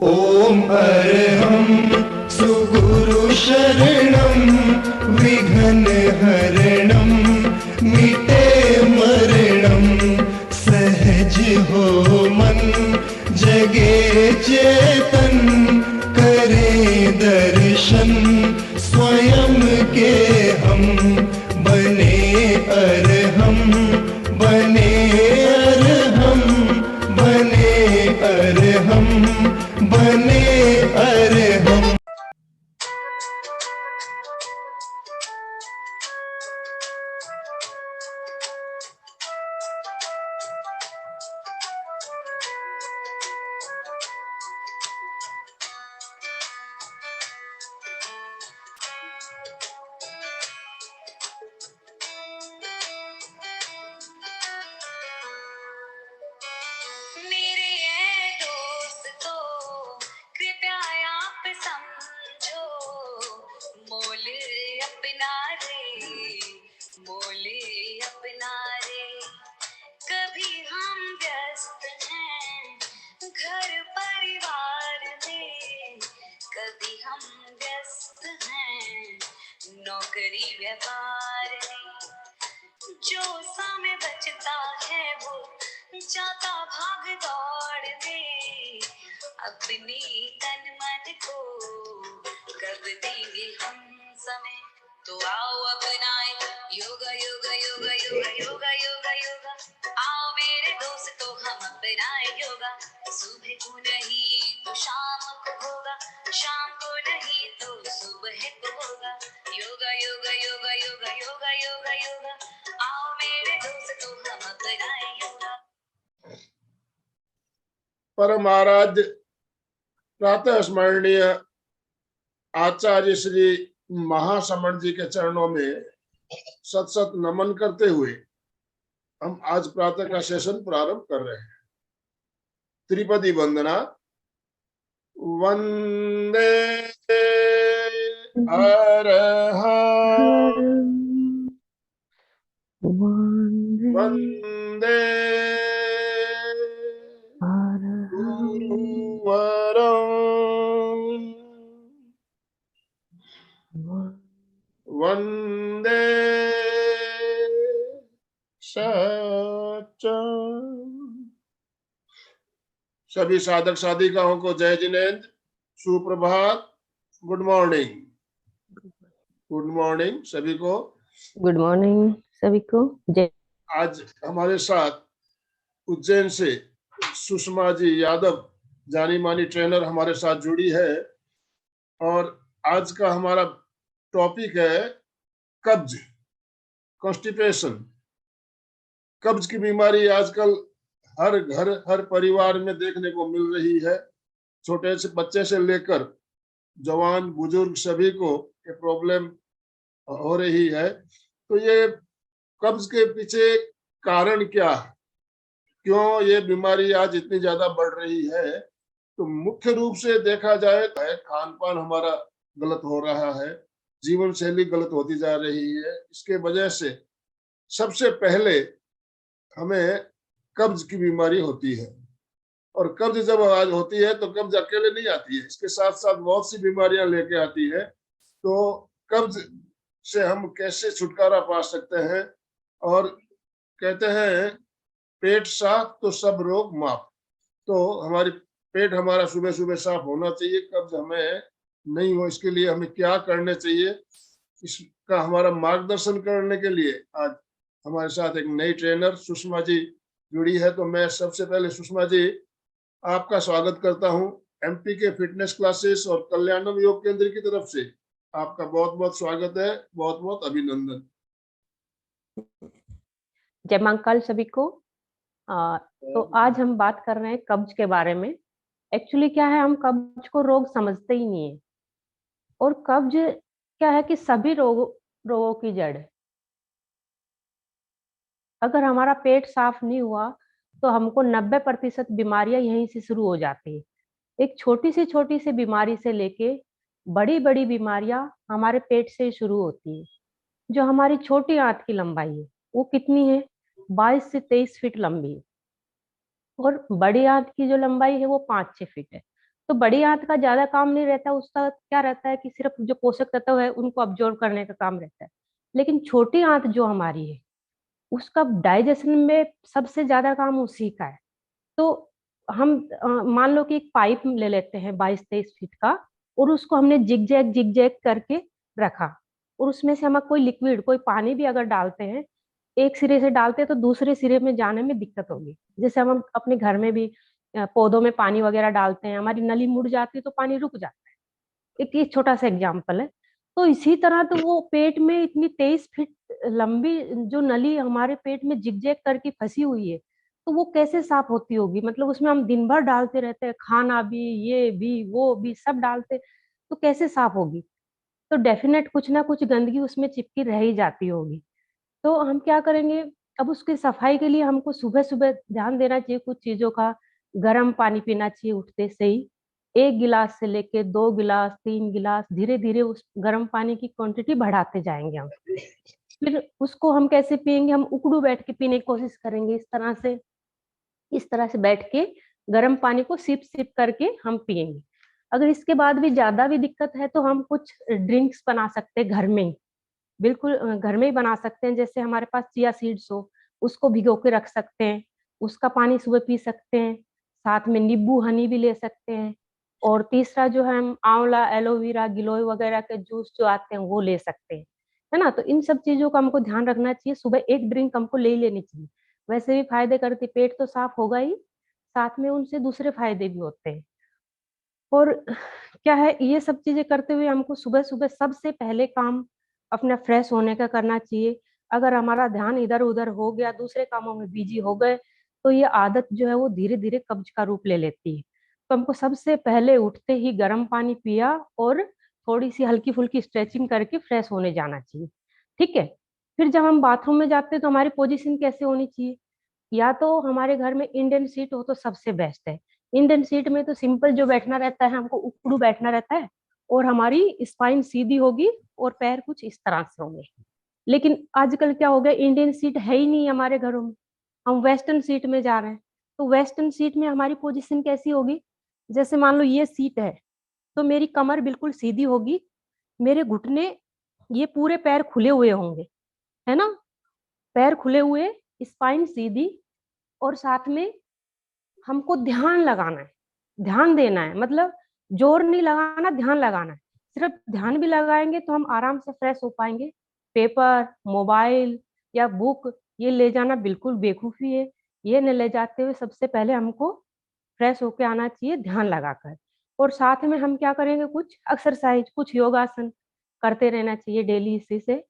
ओम अरहं सुगुरु शरणं विघ्न हरणं मिटे मरणं सहज हो मन जगे चेतन करे दर्शन स्वयं के हम बने अरहं बने अरहं बने अरहं बने अरहं। नौकरी व्यापार जो समय बचता है वो जाता भाग दौड़ में अपनी तन मन को कब देंगे हम समय तो आओ अपनाए योगा योगा योगा योगा योगा योगा योगा आओ मेरे दोस्तों हम अपनाए योगा सुबह को नहीं तो शाम को होगा शाम को नहीं तो सुबह को होगा योगा योगा योगा योगा योगा योगा योगा आओ मेरे दोस्तों हम अपनाए योगा। परम आराध्य प्रातः स्मरणीय आचार्य श्री महासमण जी के चरणों में सत सत नमन करते हुए हम आज प्रातः का सेशन प्रारंभ कर रहे हैं। त्रिपदी वंदना। वंदे अरहं वंदे गुरुवरं वंदे सच्चं। सभी साधक साधिकाओं को जय जिनेन्द्र, सुप्रभात, गुड मॉर्निंग। गुड मॉर्निंग सभी को। गुड मॉर्निंग सभी को। जय। आज हमारे साथ उज्जैन से सुषमा जी यादव जानी मानी ट्रेनर हमारे साथ जुड़ी है और आज का हमारा टॉपिक है कब्ज, कॉन्स्टिपेशन। कब्ज की बीमारी आजकल हर घर हर परिवार में देखने को मिल रही है। छोटे से बच्चे से लेकर जवान बुजुर्ग सभी को ये प्रॉब्लम हो रही है। तो ये कब्ज के पीछे कारण क्या है, क्यों ये बीमारी आज इतनी ज्यादा बढ़ रही है? तो मुख्य रूप से देखा जाए खान पान हमारा गलत हो रहा है, जीवन शैली गलत होती जा रही है। इसके वजह से सबसे पहले हमें कब्ज की बीमारी होती है और कब्ज जब आज होती है तो कब्ज अकेले नहीं आती है, इसके साथ साथ बहुत सी बीमारियां लेके आती है। तो कब्ज से हम कैसे छुटकारा पा सकते हैं? और कहते हैं पेट साफ तो सब रोग माफ। तो हमारी पेट हमारा सुबह सुबह साफ होना चाहिए, कब्ज हमें नहीं हो इसके लिए हमें क्या करना चाहिए, इसका हमारा मार्गदर्शन करने के लिए आज हमारे साथ एक नई ट्रेनर सुषमा जी जुड़ी है। तो मैं सबसे पहले सुषमा जी आपका स्वागत करता हूं एमपी के फिटनेस क्लासेस और कल्याणम योग केंद्र की तरफ से। आपका बहुत बहुत स्वागत है, बहुत बहुत अभिनंदन। जय महाकाल सभी को। तो आज हम बात कर रहे हैं कब्ज के बारे में। एक्चुअली क्या है, हम कब्ज को रोग समझते ही नहीं है और कब्ज क्या है कि सभी रोगों की जड़ है। अगर हमारा पेट साफ नहीं हुआ तो हमको 90% बीमारियां यहीं से शुरू हो जाती है। एक छोटी सी बीमारी से लेके बड़ी बड़ी बीमारियां हमारे पेट से शुरू होती है। जो हमारी छोटी आंत की लंबाई है वो कितनी है? 22 से 23 फीट लंबी है। और बड़ी आंत की जो लंबाई है वो 5-6 फीट है। तो बड़ी आंत का ज्यादा काम नहीं रहता, उसका क्या रहता है कि सिर्फ जो पोषक तत्व है उनको अब्जॉर्ब करने का काम रहता है। लेकिन छोटी आंत जो हमारी है उसका डाइजेशन में सबसे ज्यादा काम उसी का है। तो हम मान लो कि एक पाइप ले लेते हैं 22-23 फीट का, और उसको हमने जिग जैग करके रखा, और उसमें से हम कोई लिक्विड, कोई पानी भी अगर डालते हैं, एक सिरे से डालते हैं तो दूसरे सिरे में जाने में दिक्कत होगी। जैसे हम अपने घर में भी पौधों में पानी वगैरह डालते हैं, हमारी नली मुड़ जाती है तो पानी रुक जाता है। एक ये छोटा सा एग्जाम्पल है। तो इसी तरह तो वो पेट में इतनी 23 फीट लंबी जो नली हमारे पेट में जिगजैग करके फंसी हुई है, तो वो कैसे साफ होती होगी? मतलब उसमें हम दिन भर डालते रहते हैं, खाना भी, ये भी, वो भी, सब डालते, तो कैसे साफ होगी? तो डेफिनेट कुछ ना कुछ गंदगी उसमें चिपकी रह ही जाती होगी। तो हम क्या करेंगे? अब उसकी सफाई के लिए हमको सुबह सुबह ध्यान देना चाहिए कुछ चीजों का। गर्म पानी पीना चाहिए उठते से ही, 1 गिलास से लेके 2 गिलास, 3 गिलास, धीरे धीरे उस गर्म पानी की क्वांटिटी बढ़ाते जाएंगे हम। फिर उसको हम कैसे पियेंगे? हम उकड़ू बैठ के पीने की कोशिश करेंगे, इस तरह से बैठ के गर्म पानी को सिप सिप करके हम पियेंगे। अगर इसके बाद भी ज्यादा भी दिक्कत है तो हम कुछ ड्रिंक्स बना सकते हैं घर में ही। बिल्कुल घर में ही बना सकते हैं। जैसे हमारे पास चिया सीड्स हो, उसको भिगो के रख सकते हैं, उसका पानी सुबह पी सकते हैं। साथ में नींबू हनी भी ले सकते हैं। और तीसरा जो है, हम आंवला, एलोवेरा, गिलोय वगैरह के जूस जो आते हैं वो ले सकते हैं, है ना? तो इन सब चीजों का हमको ध्यान रखना चाहिए। सुबह एक ड्रिंक हमको ले ही लेनी चाहिए। वैसे भी फायदे करती, पेट तो साफ होगा ही, साथ में उनसे दूसरे फायदे भी होते हैं। और क्या है, ये सब चीजें करते हुए हमको सुबह सुबह सबसे पहले काम अपना फ्रेश होने का करना चाहिए। अगर हमारा ध्यान इधर उधर हो गया, दूसरे कामों में बिजी हो गए, तो ये आदत जो है वो धीरे धीरे कब्ज का रूप ले लेती है। तो हमको सबसे पहले उठते ही गर्म पानी पिया और थोड़ी सी हल्की फुल्की स्ट्रेचिंग करके फ्रेश होने जाना चाहिए। ठीक है? फिर जब हम बाथरूम में जाते हैं तो हमारी पोजीशन कैसे होनी चाहिए? या तो हमारे घर में इंडियन सीट हो तो सबसे बेस्ट है। इंडियन सीट में तो सिंपल जो बैठना रहता है, हमको उकड़ू बैठना रहता है, और हमारी स्पाइन सीधी होगी और पैर कुछ इस तरह से होंगे। लेकिन आजकल क्या हो गया, इंडियन सीट है ही नहीं हमारे घरों में, हम वेस्टर्न सीट में जा रहे हैं। तो वेस्टर्न सीट में हमारी पोजीशन कैसी होगी? जैसे मान लो ये सीट है, तो मेरी कमर बिल्कुल सीधी होगी, मेरे घुटने, ये पूरे पैर खुले हुए होंगे, है ना? पैर खुले हुए, स्पाइन सीधी, और साथ में हमको ध्यान लगाना है, ध्यान देना है। मतलब जोर नहीं लगाना, ध्यान लगाना है। सिर्फ ध्यान भी लगाएंगे तो हम आराम से फ्रेश हो पाएंगे। पेपर, मोबाइल या बुक ये ले जाना बिल्कुल बेवकूफी है। ये न ले जाते हुए सबसे पहले हमको फ्रेश होके आना चाहिए ध्यान लगाकर। और साथ में हम क्या करेंगे? कुछ एक्सरसाइज, कुछ योगासन करते रहना चाहिए डेली। इसी से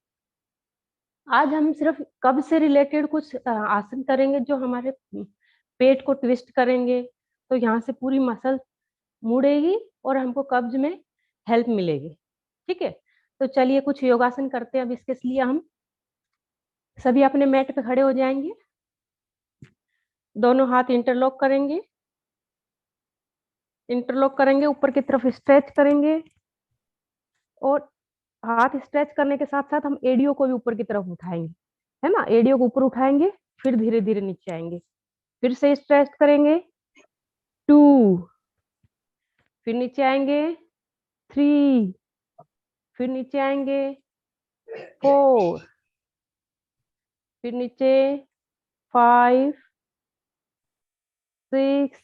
आज हम सिर्फ कब्ज से रिलेटेड कुछ आसन करेंगे, जो हमारे पेट को ट्विस्ट करेंगे, तो यहाँ से पूरी मसल मुड़ेगी और हमको कब्ज में हेल्प मिलेगी। ठीक है? तो चलिए कुछ योगासन करते हैं। अब इसके लिए हम सभी अपने मैट पे खड़े हो जाएंगे, दोनों हाथ इंटरलॉक करेंगे, ऊपर की तरफ स्ट्रेच करेंगे, और हाथ स्ट्रेच करने के साथ साथ हम एडियो को भी ऊपर की तरफ उठाएंगे, है ना? एडियो को ऊपर उठाएंगे, फिर धीरे धीरे नीचे आएंगे, फिर से स्ट्रेच करेंगे, 2, फिर नीचे आएंगे, 3, फिर नीचे आएंगे, 4, फिर नीचे, 5, 6,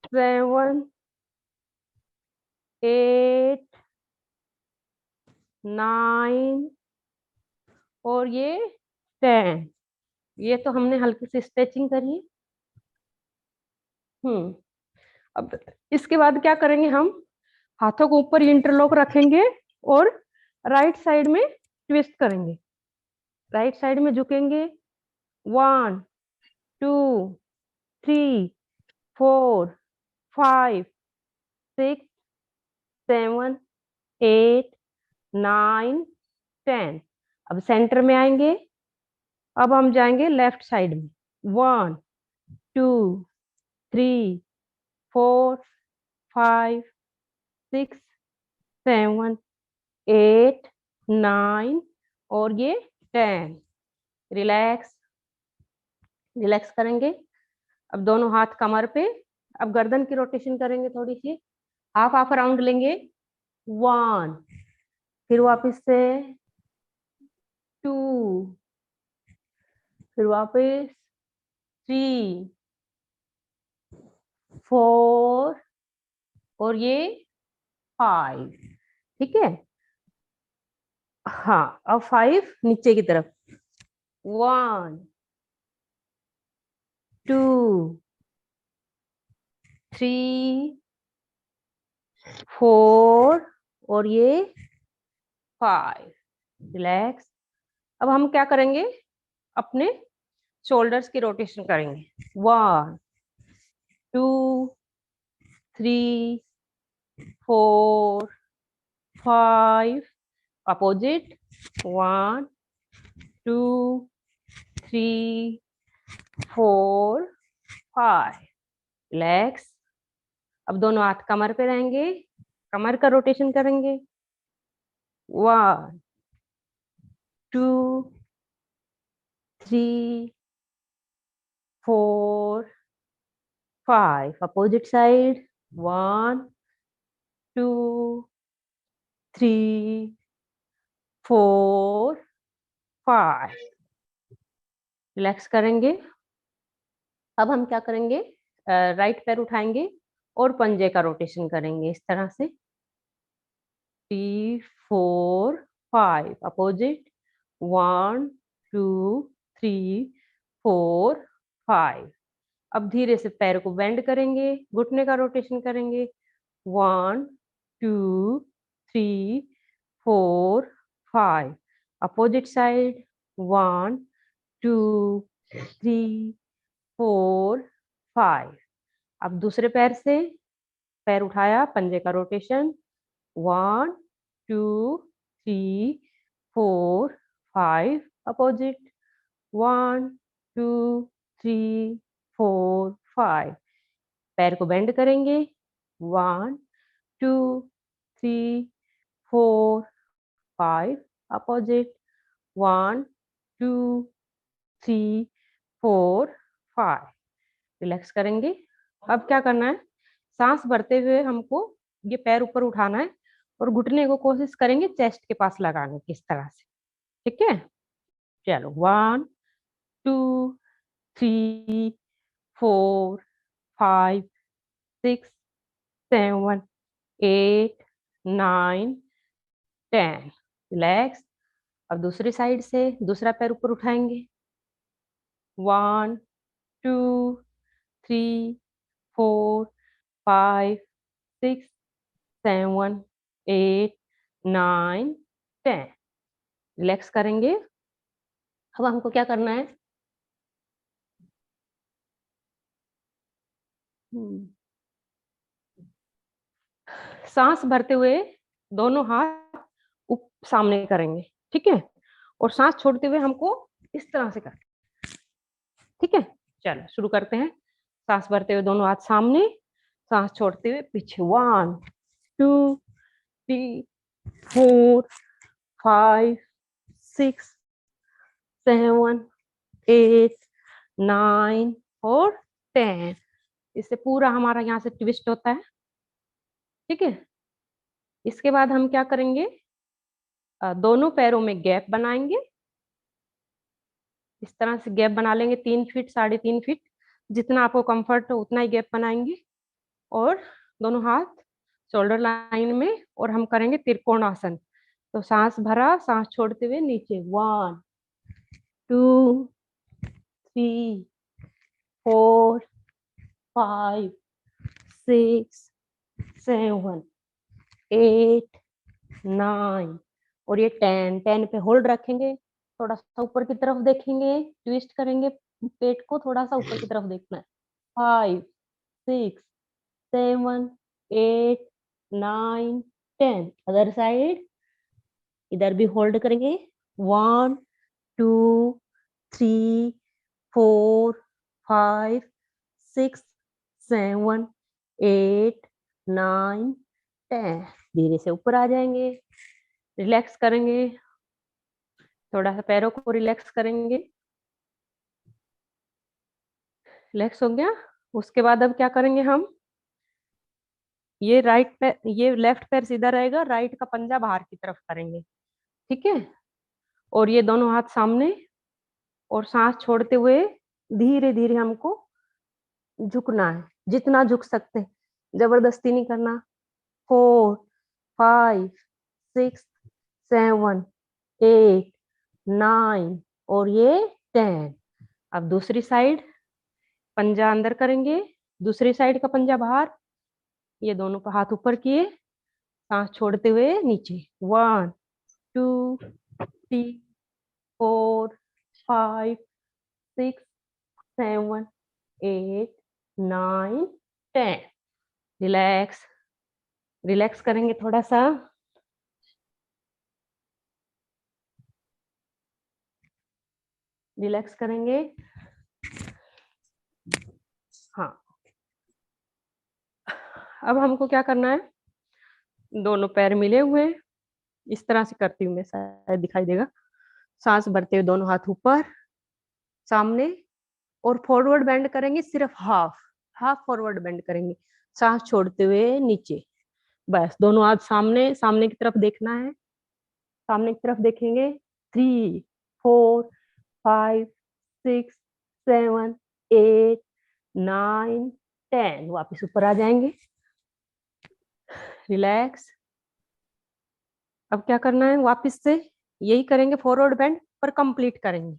7, 8, 9, और ये 10। ये तो हमने हल्की सी स्ट्रेचिंग करी। अब इसके बाद क्या करेंगे? हम हाथों को ऊपर इंटरलॉक रखेंगे और राइट साइड में ट्विस्ट करेंगे, राइट साइड में झुकेंगे। 1, 2, 3, 4, 5, 6, 7, 8, 9, 10। अब सेंटर में आएंगे। अब हम जाएंगे लेफ्ट साइड में। 1, 2, 3, 4, 5, 6, 7, 8, 9, और ये 10। रिलैक्स, रिलैक्स करेंगे। अब दोनों हाथ कमर पे। अब गर्दन की रोटेशन करेंगे थोड़ी सी, हाफ हाफ राउंड लेंगे। 1, फिर वापस से 2, फिर वापस 3, 4 और ये 5। ठीक है। हाँ, अब 5 नीचे की तरफ। 1, 2, 3, 4 और ये 5। रिलैक्स। अब हम क्या करेंगे, अपने शोल्डर्स की रोटेशन करेंगे। 1, 2, 3, 4, 5, अपोजिट। 1, 2, 3, 4, 5। रिलैक्स। अब दोनों हाथ कमर पे रहेंगे, कमर का रोटेशन करेंगे। 1, 2, 3, 4, 5, अपोजिट साइड। 1, 2, 3, 4, 5। रिलैक्स करेंगे। अब हम क्या करेंगे, राइट पैर उठाएंगे और पंजे का रोटेशन करेंगे इस तरह से। 3, 4, 5, अपोजिट। 1, 2, 3, 4, 5। अब धीरे से पैर को बेंड करेंगे, घुटने का रोटेशन करेंगे। 1, 2, 3, 4, 5, अपोजिट साइड। 1, 2, 3, 4, 5। अब दूसरे पैर से पैर उठाया, पंजे का रोटेशन। 1, 2, 3, 4, 5, अपोजिट। 1, 2, 3, 4, 5। पैर को बेंड करेंगे। 1, 2, 3, 4, 5, अपोजिट। 1, 2, 3, 4, 5। रिलैक्स करेंगे। अब क्या करना है, सांस भरते हुए हमको ये पैर ऊपर उठाना है और घुटने को कोशिश करेंगे चेस्ट के पास लगाने की, इस तरह से। ठीक है, चलो। 1, 2, 3, 4, 5, 6, 7, 8, 9, 10। रिलैक्स। अब दूसरी साइड से दूसरा पैर ऊपर उठाएंगे। 1, 2, 3, 4, 5, 6, 7, 8, 9, 10। रिलैक्स करेंगे। अब हमको क्या करना है, सांस भरते हुए दोनों हाथ सामने करेंगे। ठीक है, और सांस छोड़ते हुए हमको इस तरह से करना। ठीक है, चलो शुरू करते हैं। सांस भरते हुए दोनों हाथ सामने, सांस छोड़ते हुए पीछे। 1, 2, 3, 4, 5, 6, 7, 8, 9 और 10। इससे पूरा हमारा यहाँ से ट्विस्ट होता है। ठीक है, इसके बाद हम क्या करेंगे, दोनों पैरों में गैप बनाएंगे। इस तरह से गैप बना लेंगे, 3 फीट 3.5 फीट, जितना आपको कंफर्ट हो उतना ही गैप बनाएंगे। और दोनों हाथ शोल्डर लाइन में, और हम करेंगे त्रिकोणासन। तो सांस भरा, सांस छोड़ते हुए नीचे। 1, 2, 3, 4, 5, 6, 7, 8, 9 और ये 10 पे होल्ड रखेंगे। थोड़ा सा ऊपर की तरफ देखेंगे, ट्विस्ट करेंगे, पेट को थोड़ा सा ऊपर की तरफ देखना है। 5, 6, 7, 8, 9, 10। अदर साइड, इधर भी होल्ड करेंगे। 1, 2, 3, 4, 5, 6, 7, 8, 9, 10। धीरे से ऊपर आ जाएंगे, रिलैक्स करेंगे, थोड़ा सा पैरों को रिलैक्स करेंगे। रिलैक्स हो गया। उसके बाद अब क्या करेंगे हम, ये राइट पैर, ये लेफ्ट पैर सीधा रहेगा, राइट का पंजा बाहर की तरफ करेंगे, ठीक है। और ये दोनों हाथ सामने, और सांस छोड़ते हुए धीरे धीरे हमको झुकना है, जितना झुक सकते हैं, जबरदस्ती नहीं करना। 4 5 6 7 8 9 और ये 10। अब दूसरी साइड, पंजा अंदर करेंगे, दूसरी साइड का पंजा बाहर, ये दोनों का हाथ ऊपर किए, सांस छोड़ते हुए नीचे। 1 2 3 4 5 6 7 8 9 10। रिलैक्स, रिलैक्स करेंगे थोड़ा सा। रिलैक्स करेंगे। हाँ, अब हमको क्या करना है, दोनों पैर मिले हुए हैं, इस तरह से करती हूँ मैं, शायद दिखाई देगा। सांस भरते हुए दोनों हाथ ऊपर सामने, और फॉरवर्ड बेंड करेंगे, सिर्फ हाफ हाफ फॉरवर्ड बेंड करेंगे, सांस छोड़ते हुए नीचे। बस दोनों हाथ सामने, सामने की तरफ देखना है, सामने की तरफ देखेंगे। 3 4 5 6 7 8 9 10। वापस ऊपर आ जाएंगे। रिलैक्स। अब क्या करना है, वापस से यही करेंगे, फॉरवर्ड बेंड पर कंप्लीट करेंगे,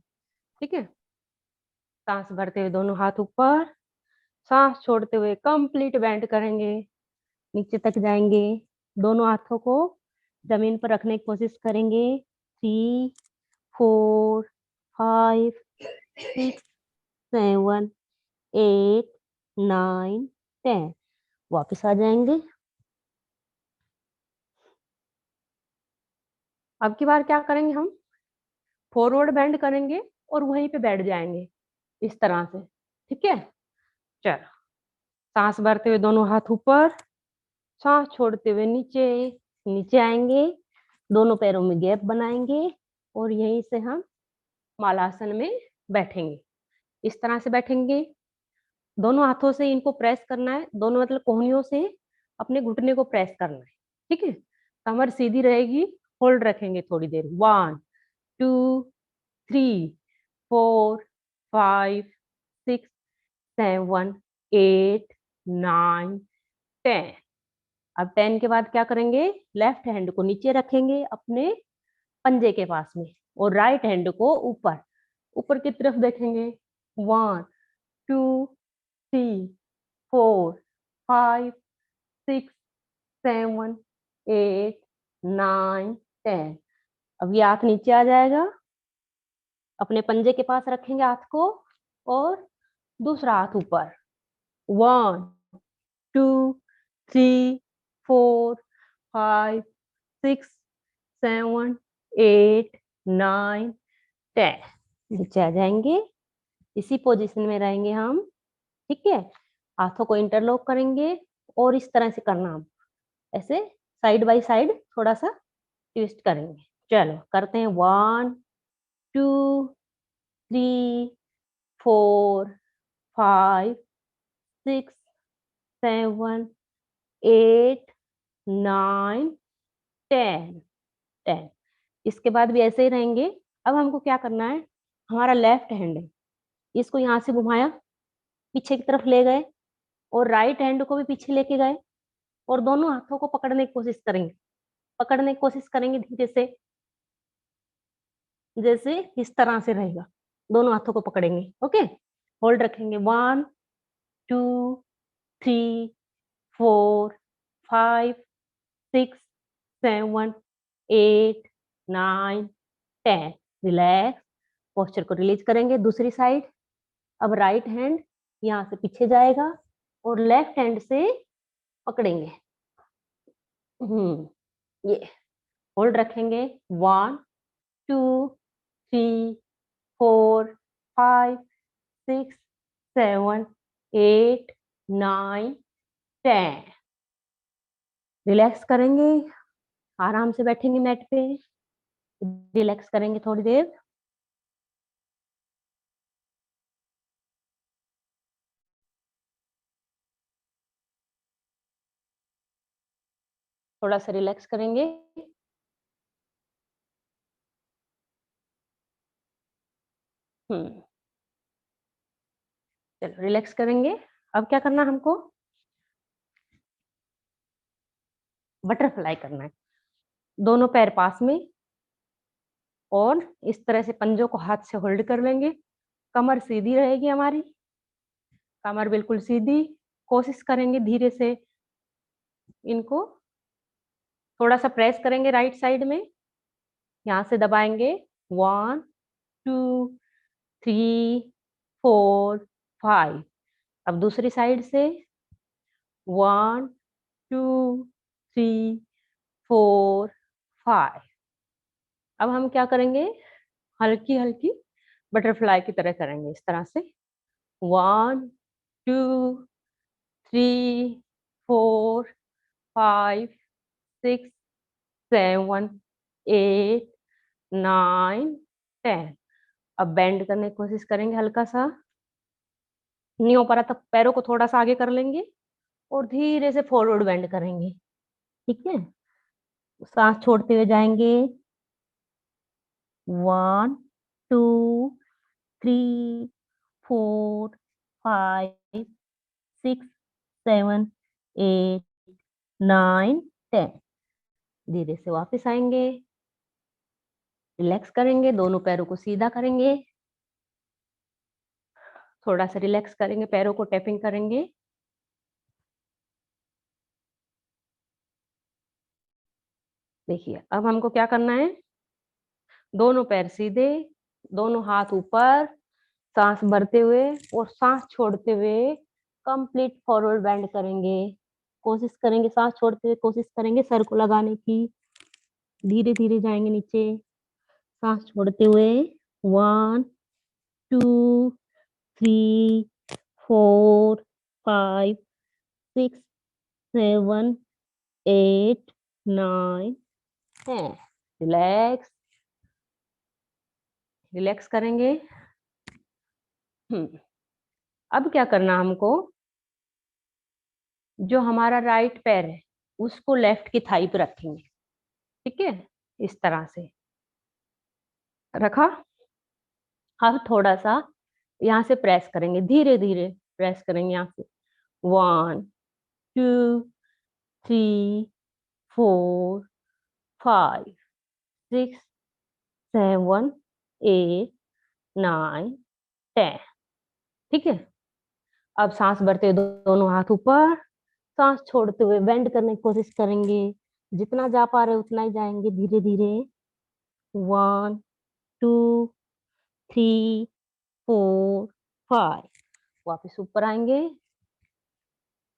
ठीक है। सांस भरते हुए दोनों हाथ ऊपर, सांस छोड़ते हुए कंप्लीट बेंड करेंगे, नीचे तक जाएंगे, दोनों हाथों को जमीन पर रखने की कोशिश करेंगे। 3 4 5 6 7 8 9 10। वापस आ जाएंगे। अब की बार क्या करेंगे, हम फॉरवर्ड बेंड करेंगे और वहीं पे बैठ जाएंगे, इस तरह से, ठीक है। चलो, सांस भरते हुए दोनों हाथ ऊपर, सांस छोड़ते हुए नीचे, नीचे आएंगे, दोनों पैरों में गैप बनाएंगे, और यहीं से हम मालासन में बैठेंगे, इस तरह से बैठेंगे। दोनों हाथों से इनको प्रेस करना है, दोनों मतलब कोहनियों से अपने घुटने को प्रेस करना है, ठीक है। कमर सीधी रहेगी, होल्ड रखेंगे थोड़ी देर। 1 2 3 4 5 6 7 8 9 10। अब 10 के बाद क्या करेंगे, लेफ्ट हैंड को नीचे रखेंगे अपने पंजे के पास में, और राइट हैंड को ऊपर, ऊपर की तरफ देखेंगे। 1 2 3 4 5 6 7 8 9 10। अब ये हाथ नीचे आ जाएगा, अपने पंजे के पास रखेंगे हाथ को, और दूसरा हाथ ऊपर। 1 2 3 4 5 6 7 8 9 10। नीचे आ जाएंगे, इसी पोजीशन में रहेंगे हम, ठीक है। हाथों को इंटरलॉक करेंगे, और इस तरह से करना, हम ऐसे साइड बाय साइड थोड़ा सा ट्विस्ट करेंगे। चलो करते हैं। 1 2 3 4 5 6 7 8 9 10 10। इसके बाद भी ऐसे ही रहेंगे। अब हमको क्या करना है, हमारा लेफ्ट हैंड है, इसको यहाँ से घुमाया, पीछे की तरफ ले गए, और राइट हैंड को भी पीछे लेके गए, और दोनों हाथों को पकड़ने की कोशिश करेंगे, पकड़ने की कोशिश करेंगे धीरे से, जैसे इस तरह से रहेगा, दोनों हाथों को पकड़ेंगे, ओके। होल्ड रखेंगे। 1 2 3 4 5 6 7 8 9 10। रिलैक्स। पोस्चर को रिलीज करेंगे। दूसरी साइड, अब राइट हैंड यहाँ से पीछे जाएगा, और लेफ्ट हैंड से पकड़ेंगे। ये होल्ड रखेंगे। 1 2 3 4 5 6 7 8 9 10। रिलैक्स करेंगे, आराम से बैठेंगे मैट पे, रिलैक्स करेंगे थोड़ी देर। थोड़ा सा रिलैक्स करेंगे। चलो रिलैक्स करेंगे। अब क्या करना हमको, बटरफ्लाई करना है। दोनों पैर पास में और इस तरह से पंजों को हाथ से होल्ड कर लेंगे। कमर सीधी रहेगी हमारी, कमर बिल्कुल सीधी। कोशिश करेंगे धीरे से इनको थोड़ा सा प्रेस करेंगे राइट साइड में, यहाँ से दबाएंगे 1 2 3 4 5। अब दूसरी साइड से 1 2 3 4 5। अब हम क्या करेंगे, हल्की हल्की बटरफ्लाई की तरह करेंगे इस तरह से 1 2 3 4 5 6 7 8 9 10। अब बेंड करने की कोशिश करेंगे हल्का सा, नींव पर तक पैरों को थोड़ा सा आगे कर लेंगे और धीरे से फॉरवर्ड बेंड करेंगे। ठीक है, सांस छोड़ते हुए जाएंगे 1 2 3 4 5 6 7 8 9 10। धीरे से वापस आएंगे, रिलैक्स करेंगे, दोनों पैरों को सीधा करेंगे, थोड़ा सा रिलैक्स करेंगे, पैरों को टैपिंग करेंगे। देखिए अब हमको क्या करना है, दोनों पैर सीधे, दोनों हाथ ऊपर, सांस भरते हुए और सांस छोड़ते हुए कंप्लीट फॉरवर्ड बेंड करेंगे। कोशिश करेंगे सांस छोड़ते हुए, कोशिश करेंगे सर को लगाने की। धीरे धीरे जाएंगे नीचे, सांस छोड़ते हुए 1 2 3 4 5 6 7 8 9 10। रिलैक्स, रिलैक्स करेंगे। अब क्या करना हमको, जो हमारा राइट पैर है उसको लेफ्ट की थाई पे रखेंगे। ठीक है, इस तरह से रखा। अब थोड़ा सा यहाँ से प्रेस करेंगे, धीरे धीरे प्रेस करेंगे यहाँ से 1 2 3 4 5 6 7 8 9 10। ठीक है, अब सांस भरते हुए दोनों हाथ ऊपर, सांस छोड़ते हुए बेंड करने की कोशिश करेंगे। जितना जा पा रहे उतना ही जाएंगे धीरे धीरे 1 2 3 4 5। वापस ऊपर आएंगे।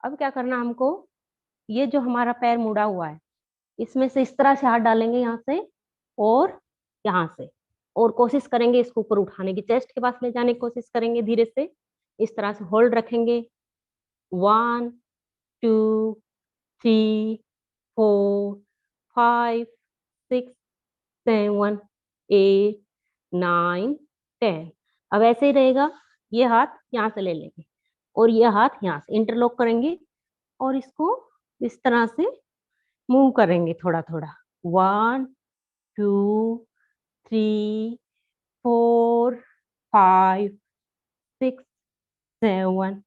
अब क्या करना हमको, ये जो हमारा पैर मुड़ा हुआ है इसमें से इस तरह से हाथ डालेंगे यहाँ से और यहाँ से, और कोशिश करेंगे इसको ऊपर उठाने की, चेस्ट के पास ले जाने की कोशिश करेंगे। धीरे से इस तरह से होल्ड रखेंगे 1 2 3 4 5 6 7 8 9 10। अब ऐसे ही रहेगा, ये हाथ यहाँ से ले लेंगे और ये हाथ यहाँ से इंटरलॉक करेंगे और इसको इस तरह से मूव करेंगे थोड़ा थोड़ा 1 2 3 4 5 6 7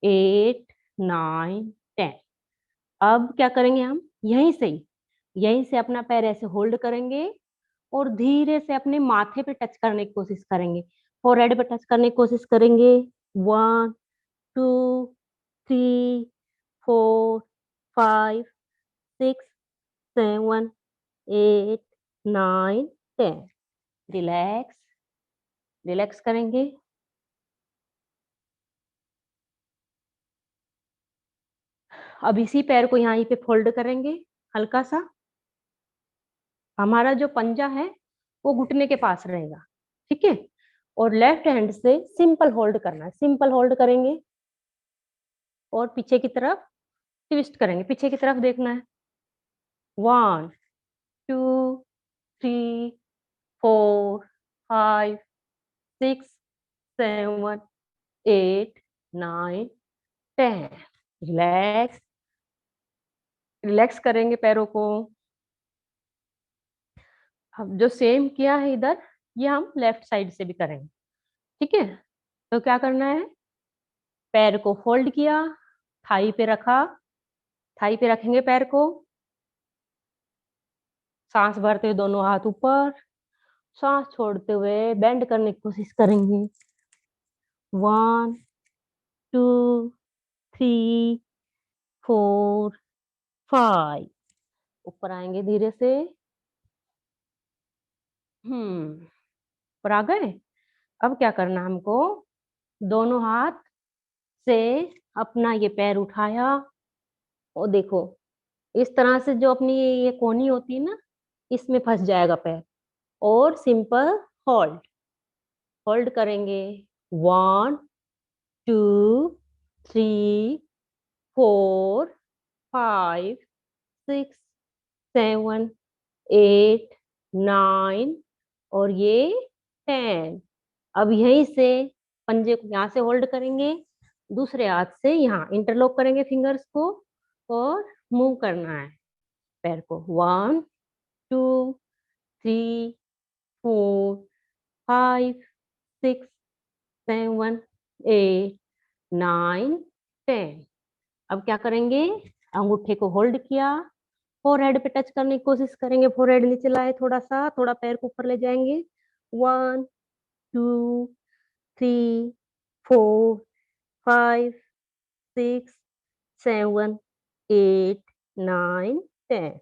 8 9 10। अब क्या करेंगे, हम यहीं से अपना पैर ऐसे होल्ड करेंगे और धीरे से अपने माथे पे टच करने की कोशिश करेंगे, फोरहेड पे टच करने की कोशिश करेंगे 1 2 3 4 5 6 7 8 9 10। रिलैक्स, रिलैक्स करेंगे। अब इसी पैर को यहीं पे फोल्ड करेंगे हल्का सा। हमारा जो पंजा है वो घुटने के पास रहेगा। ठीक है, और लेफ्ट हैंड से सिंपल होल्ड करना है, सिंपल होल्ड करेंगे और पीछे की तरफ ट्विस्ट करेंगे, पीछे की तरफ देखना है 1 2 3 4 5 6 7 8 9 10। रिलैक्स, रिलैक्स करेंगे पैरों को। अब जो सेम किया है इधर, ये हम लेफ्ट साइड से भी करेंगे। ठीक है, तो क्या करना है, पैर को फोल्ड किया, थाई पे रखा, थाई पे रखेंगे पैर को, सांस भरते हुए दोनों हाथ ऊपर, सांस छोड़ते हुए बेंड करने की कोशिश करेंगे। 1 2 3 4 5। ऊपर आएंगे धीरे से। ऊपर आ गए। अब क्या करना हमको, दोनों हाथ से अपना ये पैर उठाया और देखो, इस तरह से जो अपनी ये कोहनी होती है ना, इसमें फंस जाएगा पैर। और सिंपल होल्ड, होल्ड करेंगे। 1 2 3 4 5 6 7 8 9 और ये 10। अब यहीं से पंजे को यहाँ से होल्ड करेंगे, दूसरे हाथ से यहाँ इंटरलॉक करेंगे फिंगर्स को और मूव करना है पैर को। 1 2 3 4 5 6 7 8 9 10। अब क्या करेंगे, अंगूठे को होल्ड किया, फोरहेड पे टच करने की कोशिश करेंगे, फोरहेड नीचे लाए थोड़ा सा, थोड़ा पैर को ऊपर ले जाएंगे। 1 2 3 4 5 6 7 8 9 10।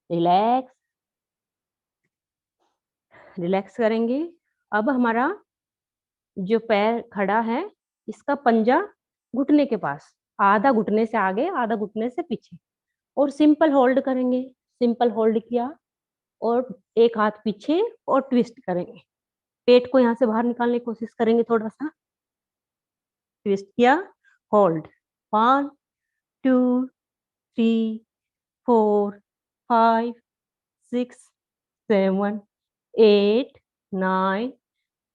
रिलैक्स, रिलैक्स करेंगे। अब हमारा जो पैर खड़ा है, इसका पंजा घुटने के पास, आधा घुटने से आगे आधा घुटने से पीछे, और सिंपल होल्ड करेंगे। सिंपल होल्ड किया और एक हाथ पीछे और ट्विस्ट करेंगे, पेट को यहाँ से बाहर निकालने की कोशिश करेंगे, थोड़ा सा ट्विस्ट किया, होल्ड। 1 2 3 4 5 6 7 8 9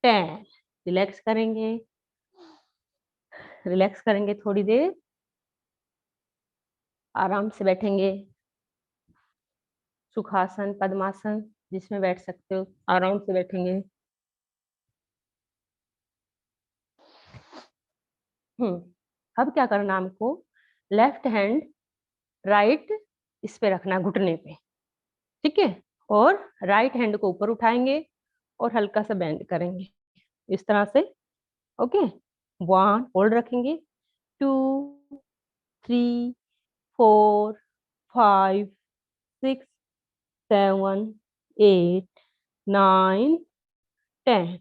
10। रिलैक्स करेंगे, रिलैक्स करेंगे, थोड़ी देर आराम से बैठेंगे। सुखासन, पद्मासन, जिसमें बैठ सकते हो, आराम से बैठेंगे। अब क्या करना हमको, लेफ्ट हैंड राइट इस पे रखना घुटने पे, ठीक है, और राइट हैंड को ऊपर उठाएंगे और हल्का सा बेंड करेंगे इस तरह से। ओके, 1 होल्ड रखेंगे, 2 3 4 5 6 7 8 9 10।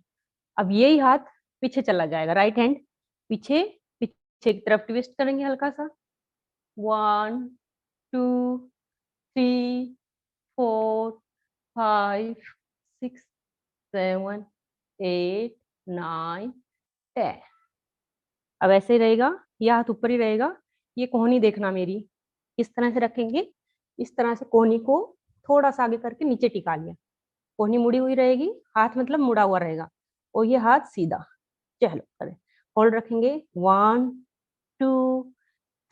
अब यही हाथ पीछे चला जाएगा, राइट हैंड पीछे, पीछे की तरफ ट्विस्ट करेंगे हल्का सा। 1 2 3 4 5 6 7 8 9 10। अब ऐसे ही रहेगा, ये हाथ ऊपर ही रहेगा। ये कोहनी देखना मेरी, किस तरह से रखेंगे, इस तरह से कोहनी को थोड़ा सा आगे करके नीचे टिका लिया, कोहनी मुड़ी हुई रहेगी, हाथ मतलब मुड़ा हुआ रहेगा, और ये हाथ सीधा। चलो करें, होल्ड रखेंगे। 1 2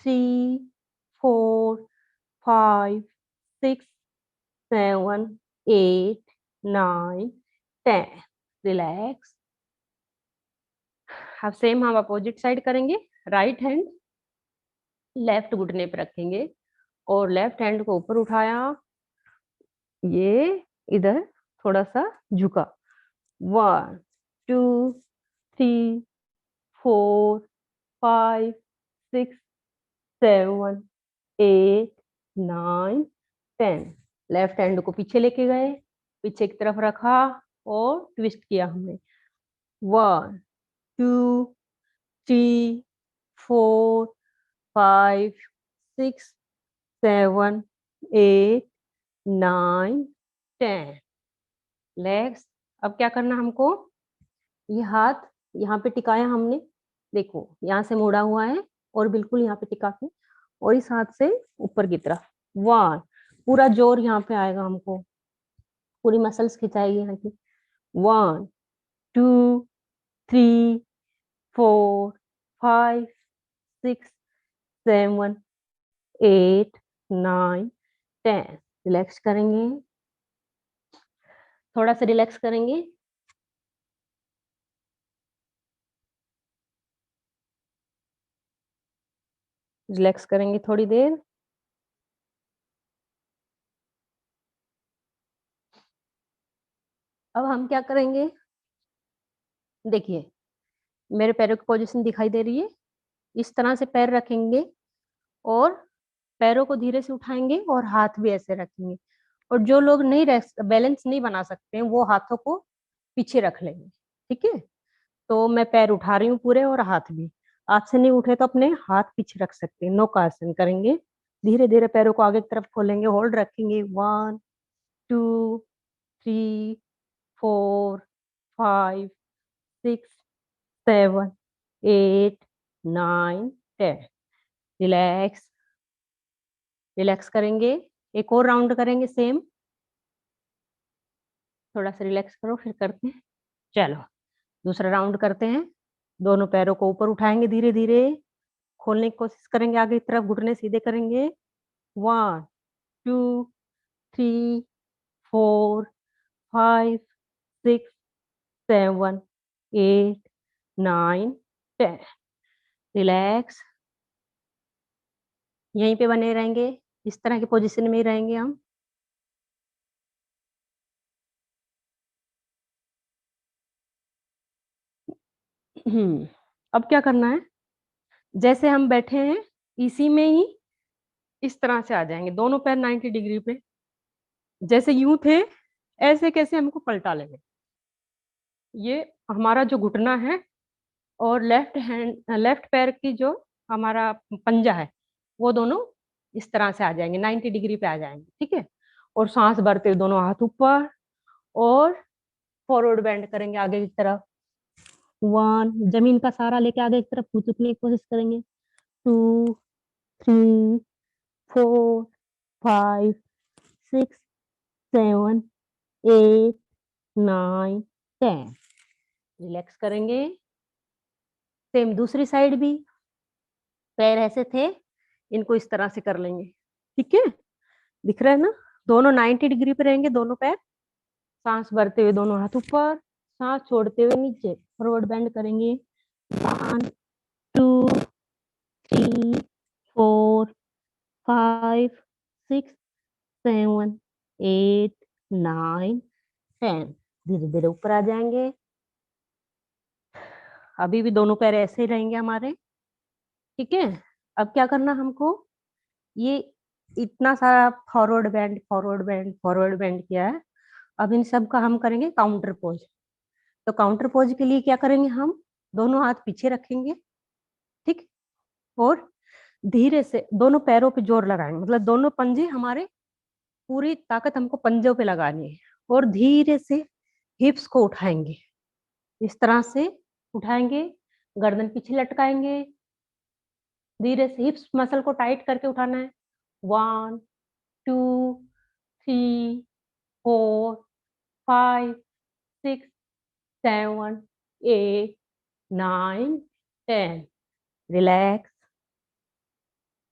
3 4 5 6 7 8 9 10। रिलैक्स। अब सेम हम अपोजिट साइड करेंगे। राइट हैंड लेफ्ट घुटने पे रखेंगे और लेफ्ट हैंड को ऊपर उठाया, ये इधर थोड़ा सा झुका। 1 2 3 4 5 6 7 8 9 10। लेफ्ट हैंड को पीछे लेके गए, पीछे की तरफ रखा और ट्विस्ट किया हमने। 1 2 3 4 5 6 7 8 9 10। लेग्स। अब क्या करना हमको, ये हाथ यहाँ पे टिकाया हमने, देखो यहाँ से मुड़ा हुआ है और बिल्कुल यहाँ पे टिका के, और इस हाथ से ऊपर की तरफ। 1, पूरा जोर यहाँ पे आएगा हमको, पूरी मसल्स खिंचाएगी यहाँ की। 1 2 3 4 5 6 7 8 9 10। रिलैक्स करेंगे, थोड़ा सा रिलैक्स करेंगे। रिलैक्स करेंगे थोड़ी देर। अब हम क्या करेंगे, देखिए मेरे पैरों की पोजीशन दिखाई दे रही है। इस तरह से पैर रखेंगे और पैरों को धीरे से उठाएंगे और हाथ भी ऐसे रखेंगे। और जो लोग नहीं बैलेंस नहीं बना सकते हैं वो हाथों को पीछे रख लेंगे। ठीक है, तो मैं पैर उठा रही हूँ पूरे और हाथ भी। हाथ से नहीं उठे तो अपने हाथ पीछे रख सकते हैं। नौकासन करेंगे, धीरे धीरे पैरों को आगे की तरफ खोलेंगे, होल्ड रखेंगे। 1 2 3 4 5 6 7 8 9 10। रिलैक्स, रिलैक्स करेंगे। एक और राउंड करेंगे सेम। थोड़ा सा रिलैक्स करो फिर करते हैं। चलो दूसरा राउंड करते हैं। दोनों पैरों को ऊपर उठाएंगे, धीरे धीरे खोलने की कोशिश करेंगे आगे की तरफ, घुटने सीधे करेंगे। 1 2 3 4 5 6 7 8 9 10। रिलैक्स, यहीं पे बने रहेंगे, इस तरह की पोजीशन में ही रहेंगे हम। अब क्या करना है, जैसे हम बैठे हैं इसी में ही इस तरह से आ जाएंगे, दोनों पैर 90 डिग्री पे। जैसे यूं थे ऐसे कैसे हमको पलटा लेंगे। ये हमारा जो घुटना है और लेफ्ट पैर की जो हमारा पंजा है वो दोनों इस तरह से आ जाएंगे, 90 डिग्री पे आ जाएंगे। ठीक है, और सांस भरते हुए दोनों हाथ ऊपर और फॉरवर्ड बेंड करेंगे आगे की तरफ। 1, जमीन का सहारा लेके आगे की तरफ झुकने की कोशिश करेंगे। 2 3 4 5 6 7 8 9 10। रिलैक्स करेंगे। सेम दूसरी साइड भी, पैर ऐसे थे, इनको इस तरह से कर लेंगे। ठीक है, दिख रहा है ना, दोनों 90 डिग्री पे रहेंगे दोनों पैर। सांस भरते हुए दोनों हाथ ऊपर, सांस छोड़ते हुए नीचे फॉरवर्ड बेंड करेंगे। 1 2 3 4 5 6 7 8 9 10। धीरे धीरे ऊपर आ जाएंगे। अभी भी दोनों पैर ऐसे ही रहेंगे हमारे। ठीक है, अब क्या करना हमको, ये इतना सारा forward bend forward bend forward bend किया है। अब इन सब का हम करेंगे काउंटर पोज। तो काउंटर पोज के लिए क्या करेंगे, हम दोनों हाथ पीछे रखेंगे। ठीक, और धीरे से दोनों पैरों पे जोर लगाएंगे, मतलब दोनों पंजे हमारे, पूरी ताकत हमको पंजों पे लगानी है। और धीरे से हिप्स को उठाएंगे, इस तरह से उठाएंगे, गर्दन पीछे लटकाएंगे। धीरे से हिप्स मसल को टाइट करके उठाना है। 1 2 3 4 5 6 7 8 9 10। रिलैक्स,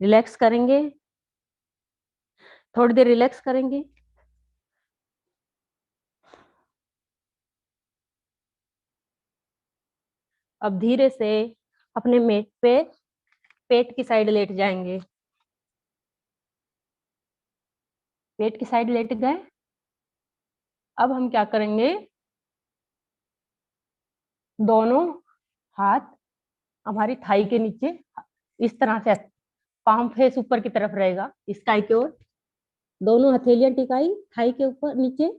रिलैक्स करेंगे, थोड़ी देर रिलैक्स करेंगे। अब धीरे से अपने मेट पे पेट की साइड लेट जाएंगे। पेट की साइड लेट गए। अब हम क्या करेंगे, दोनों हाथ हमारी थाई के नीचे इस तरह से, पाम फेस ऊपर की तरफ रहेगा, स्काई की ओर। दोनों हथेलियां टिकाई थाई के ऊपर नीचे,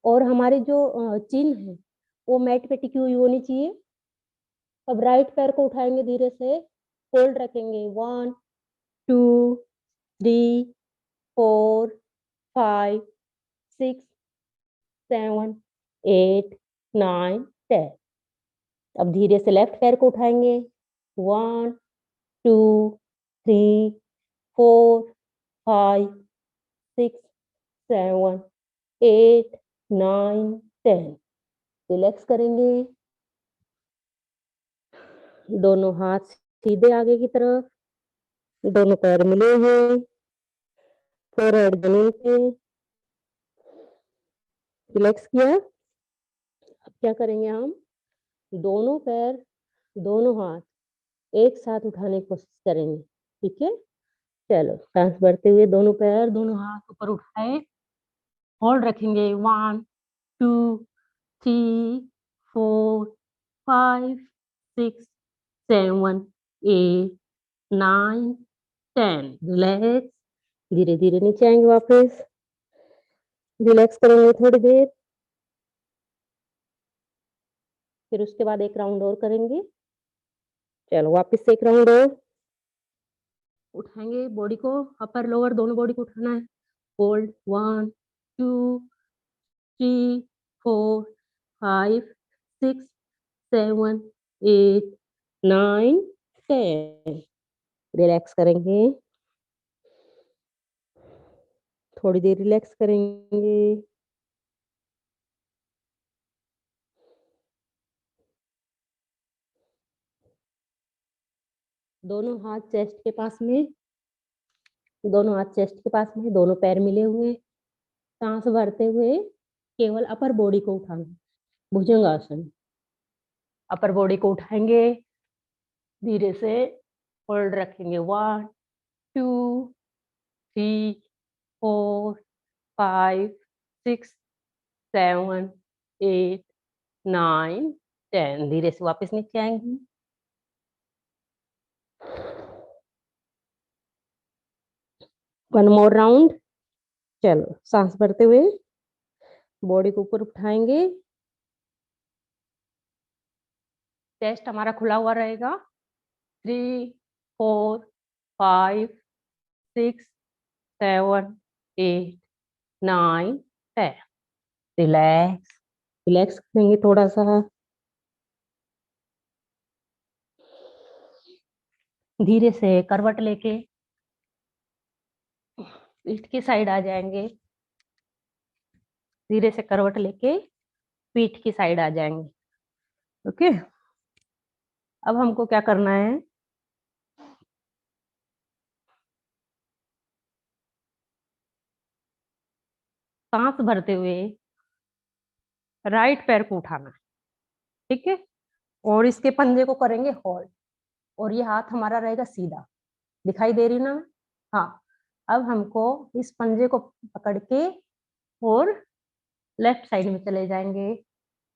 और हमारी जो चिन है वो मैट पे टिकी हुई होनी चाहिए। अब राइट पैर को उठाएंगे, धीरे से होल्ड रखेंगे। 1 2 3 4 5 6 7 8 9 10। अब धीरे से लेफ्ट पैर को उठाएंगे। 1 2 3 4 5 6 7 8 9 10। रिलैक्स करेंगे, दोनों हाथ सीधे आगे की तरफ, दोनों पैर मिले हुए। फोरहेड जमीन पे, रिलैक्स किया। अब क्या करेंगे हम, दोनों पैर, दोनों हाथ एक साथ उठाने की कोशिश करेंगे, ठीक है। चलो सांस भरते हुए दोनों पैर, दोनों हाथ ऊपर उठाए, होल्ड रखेंगे, 1 2 3 4 5 6 7 8 9 10। रिलैक्स, धीरे धीरे नीचे आएंगे, वापस रिलैक्स करेंगे थोड़ी देर, फिर उसके बाद एक राउंड और करेंगे। चलो वापस से एक राउंड और उठाएंगे, बॉडी को अपर लोअर दोनों बॉडी को उठाना है। होल्ड, 1 2 3 4 5 6 7 8 9 10। रिलैक्स करेंगे, थोड़ी देर रिलैक्स करेंगे। दोनों हाथ चेस्ट के पास में, दोनों हाथ चेस्ट के पास में, दोनों पैर मिले हुए, सांस भरते हुए केवल अपर बॉडी को उठाना, भुजंगासन। अपर बॉडी को उठाएंगे, धीरे से होल्ड रखेंगे, 1 2 3 4 5 6 7 8 9 10। धीरे से वापस नीचे आएंगे। One more round. चलो सांस भरते हुए बॉडी को ऊपर उठाएंगे, चेस्ट हमारा खुला हुआ रहेगा। 3 4 5 6 7 8 9 10। रिलैक्स, रिलैक्स करेंगे थोड़ा सा, धीरे से करवट लेके पीठ की साइड आ जाएंगे, धीरे से करवट लेके पीठ की साइड आ जाएंगे। ओके, अब हमको क्या करना है, सांस भरते हुए राइट पैर को उठाना है, ठीक है, और इसके पंजे को करेंगे होल्ड, और ये हाथ हमारा रहेगा सीधा, दिखाई दे रही ना। हाँ, अब हमको इस पंजे को पकड़ के और लेफ्ट साइड में चले जाएंगे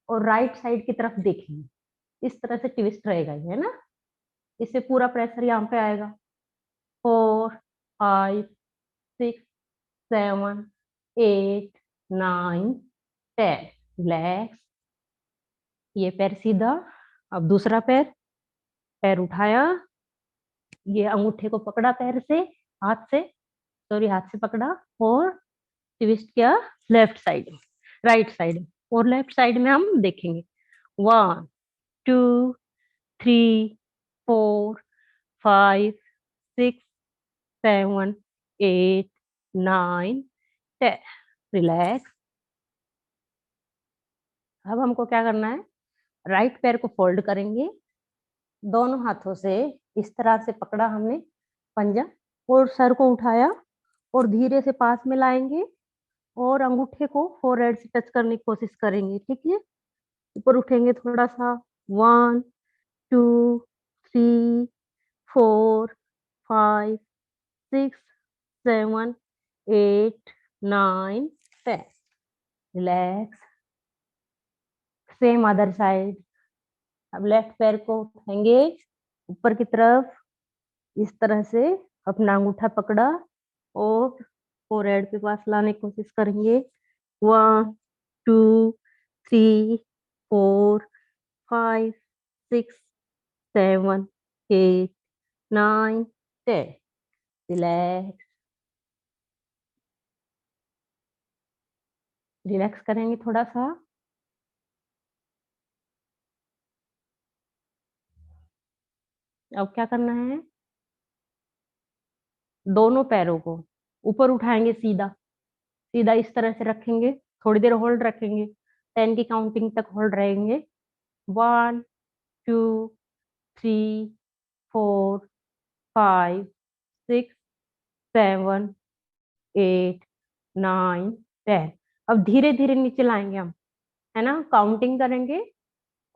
और राइट साइड की तरफ देखेंगे, इस तरह से ट्विस्ट रहेगा ये, है ना। इससे पूरा प्रेशर यहाँ पे आएगा। 4 5 6 7 8 9 10। रिलैक्स, ये पैर सीधा। अब दूसरा पैर, पैर उठाया, ये अंगूठे को पकड़ा पैर से, हाथ से, सॉरी हाथ से पकड़ा और ट्विस्ट किया लेफ्ट साइड, राइट साइड, और लेफ्ट साइड में हम देखेंगे। 1 2 3 4 5 6 7 8 9 10। रिलैक्स। अब हमको क्या करना है, राइट पैर को फोल्ड करेंगे, दोनों हाथों से इस तरह से पकड़ा हमने पंजा, और सर को उठाया और धीरे से पास में लाएंगे और अंगूठे को फोरहेड से टच करने की कोशिश करेंगे, ठीक है। ऊपर उठेंगे थोड़ा सा, 1 2 3 4 5 6 7 8 9 10। रिलैक्स। Same other side. अब लेफ्ट पैर को उठाएंगे ऊपर की तरफ, इस तरह से अपना अंगूठा पकड़ा और फोरहेड के पास लाने की कोशिश करेंगे। 1 2 3 4 5 6 7 8 9 10। रिलैक्स, रिलैक्स करेंगे थोड़ा सा। अब क्या करना है, दोनों पैरों को ऊपर उठाएंगे, सीधा सीधा इस तरह से रखेंगे, थोड़ी देर होल्ड रखेंगे, 10 की काउंटिंग तक होल्ड रहेंगे। 1 2 3 4 5 6 7 8 9 10। अब धीरे धीरे नीचे लाएंगे हम, है ना, काउंटिंग करेंगे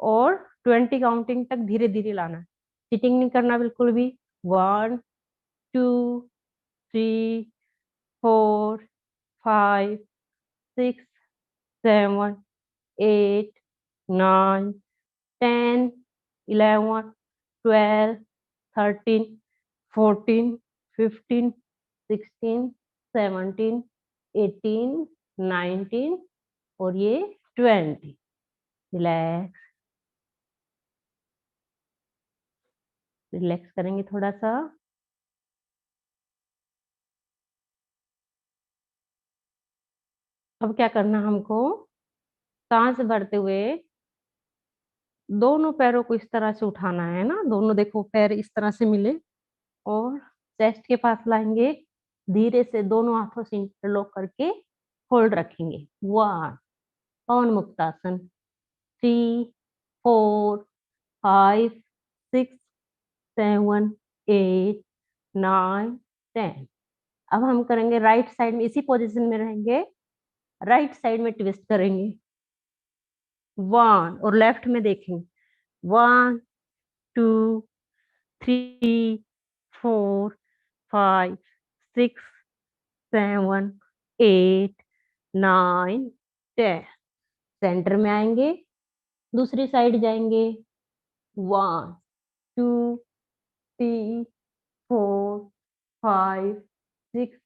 और 20 काउंटिंग तक धीरे धीरे लाना, चीटिंग नहीं करना बिल्कुल भी। 1 2 3 4 5 6 7 8 9 10 11 12 13 14 15 16 17 18 19 और ये 20। रिलैक्स, रिलैक्स करेंगे थोड़ा सा। अब क्या करना हमको, सांस भरते हुए दोनों पैरों को इस तरह से उठाना है ना, दोनों देखो पैर इस तरह से मिले और चेस्ट के पास लाएंगे, धीरे से दोनों हाथों से इंटरलॉक करके होल्ड रखेंगे। 1 पवन मुक्तासन, 3 4 5 6 7 8 9 10। अब हम करेंगे राइट साइड में, इसी पोजीशन में रहेंगे, राइट साइड में ट्विस्ट करेंगे 1 और लेफ्ट में देखेंगे 1 2 3 4 5 6 7 8 9 10। सेंटर में आएंगे, दूसरी साइड जाएंगे 1 2 3 4 5 6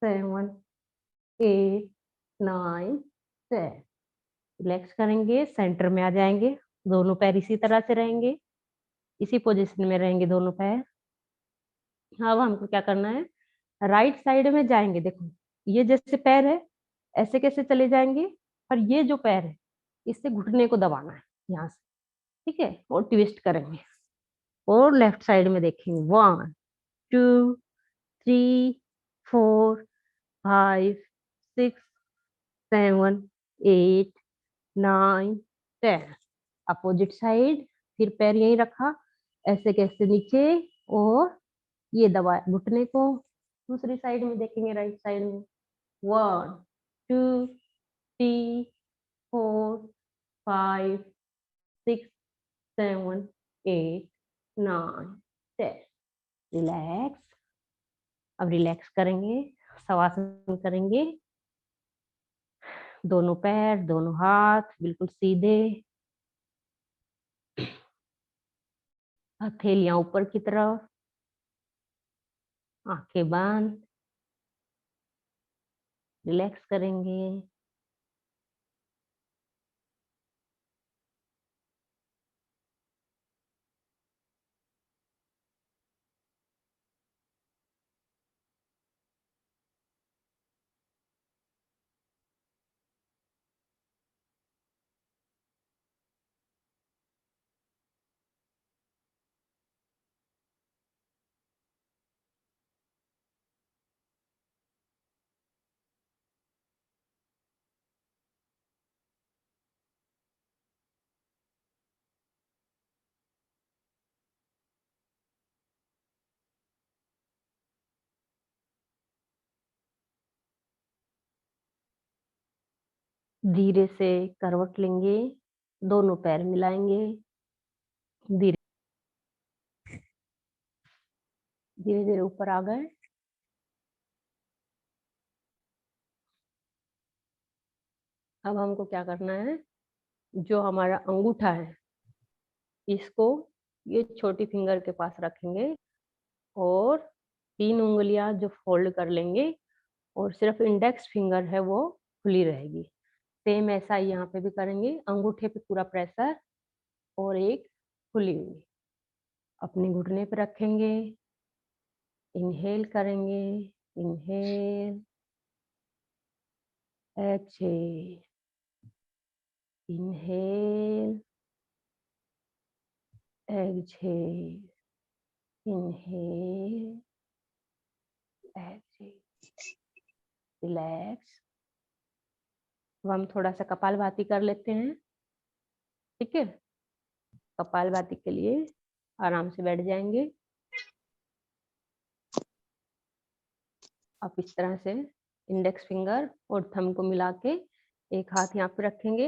7 8 9 10। रिलैक्स करेंगे, सेंटर में आ जाएंगे, दोनों पैर इसी तरह से रहेंगे, इसी पोजीशन में रहेंगे दोनों पैर। अब हमको क्या करना है, राइट साइड में जाएंगे, देखो ये जैसे पैर है ऐसे कैसे चले जाएंगे, और ये जो पैर है इससे घुटने को दबाना है यहाँ से, ठीक है, और ट्विस्ट करेंगे और लेफ्ट साइड में देखेंगे 1 2 3 4 5 6 7 8 9 10। अपोजिट साइड, फिर पैर यहीं रखा, ऐसे कैसे नीचे और ये दबाया घुटने को। दूसरी साइड में देखेंगे, राइट साइड में 1 2 3 4 5 6 7 8 9 10। रिलैक्स। अब रिलैक्स करेंगे, शवासन करेंगे, दोनों पैर दोनों हाथ बिल्कुल सीधे, हथेलियां ऊपर की तरफ, आंखें बंद, रिलैक्स करेंगे। धीरे से करवट लेंगे, दोनों पैर मिलाएंगे, धीरे धीरे धीरे ऊपर आ गए। अब हमको क्या करना है, जो हमारा अंगूठा है इसको ये छोटी फिंगर के पास रखेंगे और 3 उंगलियां जो फोल्ड कर लेंगे और सिर्फ इंडेक्स फिंगर है वो खुली रहेगी। सेम ऐसा ही यहाँ पे भी करेंगे, अंगूठे पे पूरा प्रेशर और एक खुली हुई, अपने घुटने पे रखेंगे, इनहेल करेंगे, inhale exhale, inhale exhale, inhale exhale, relax. अब हम थोड़ा सा कपालभाति कर लेते हैं, ठीक है। कपालभाति के लिए आराम से बैठ जाएंगे, आप इस तरह से इंडेक्स फिंगर और थंब को मिला के एक हाथ यहाँ पे रखेंगे।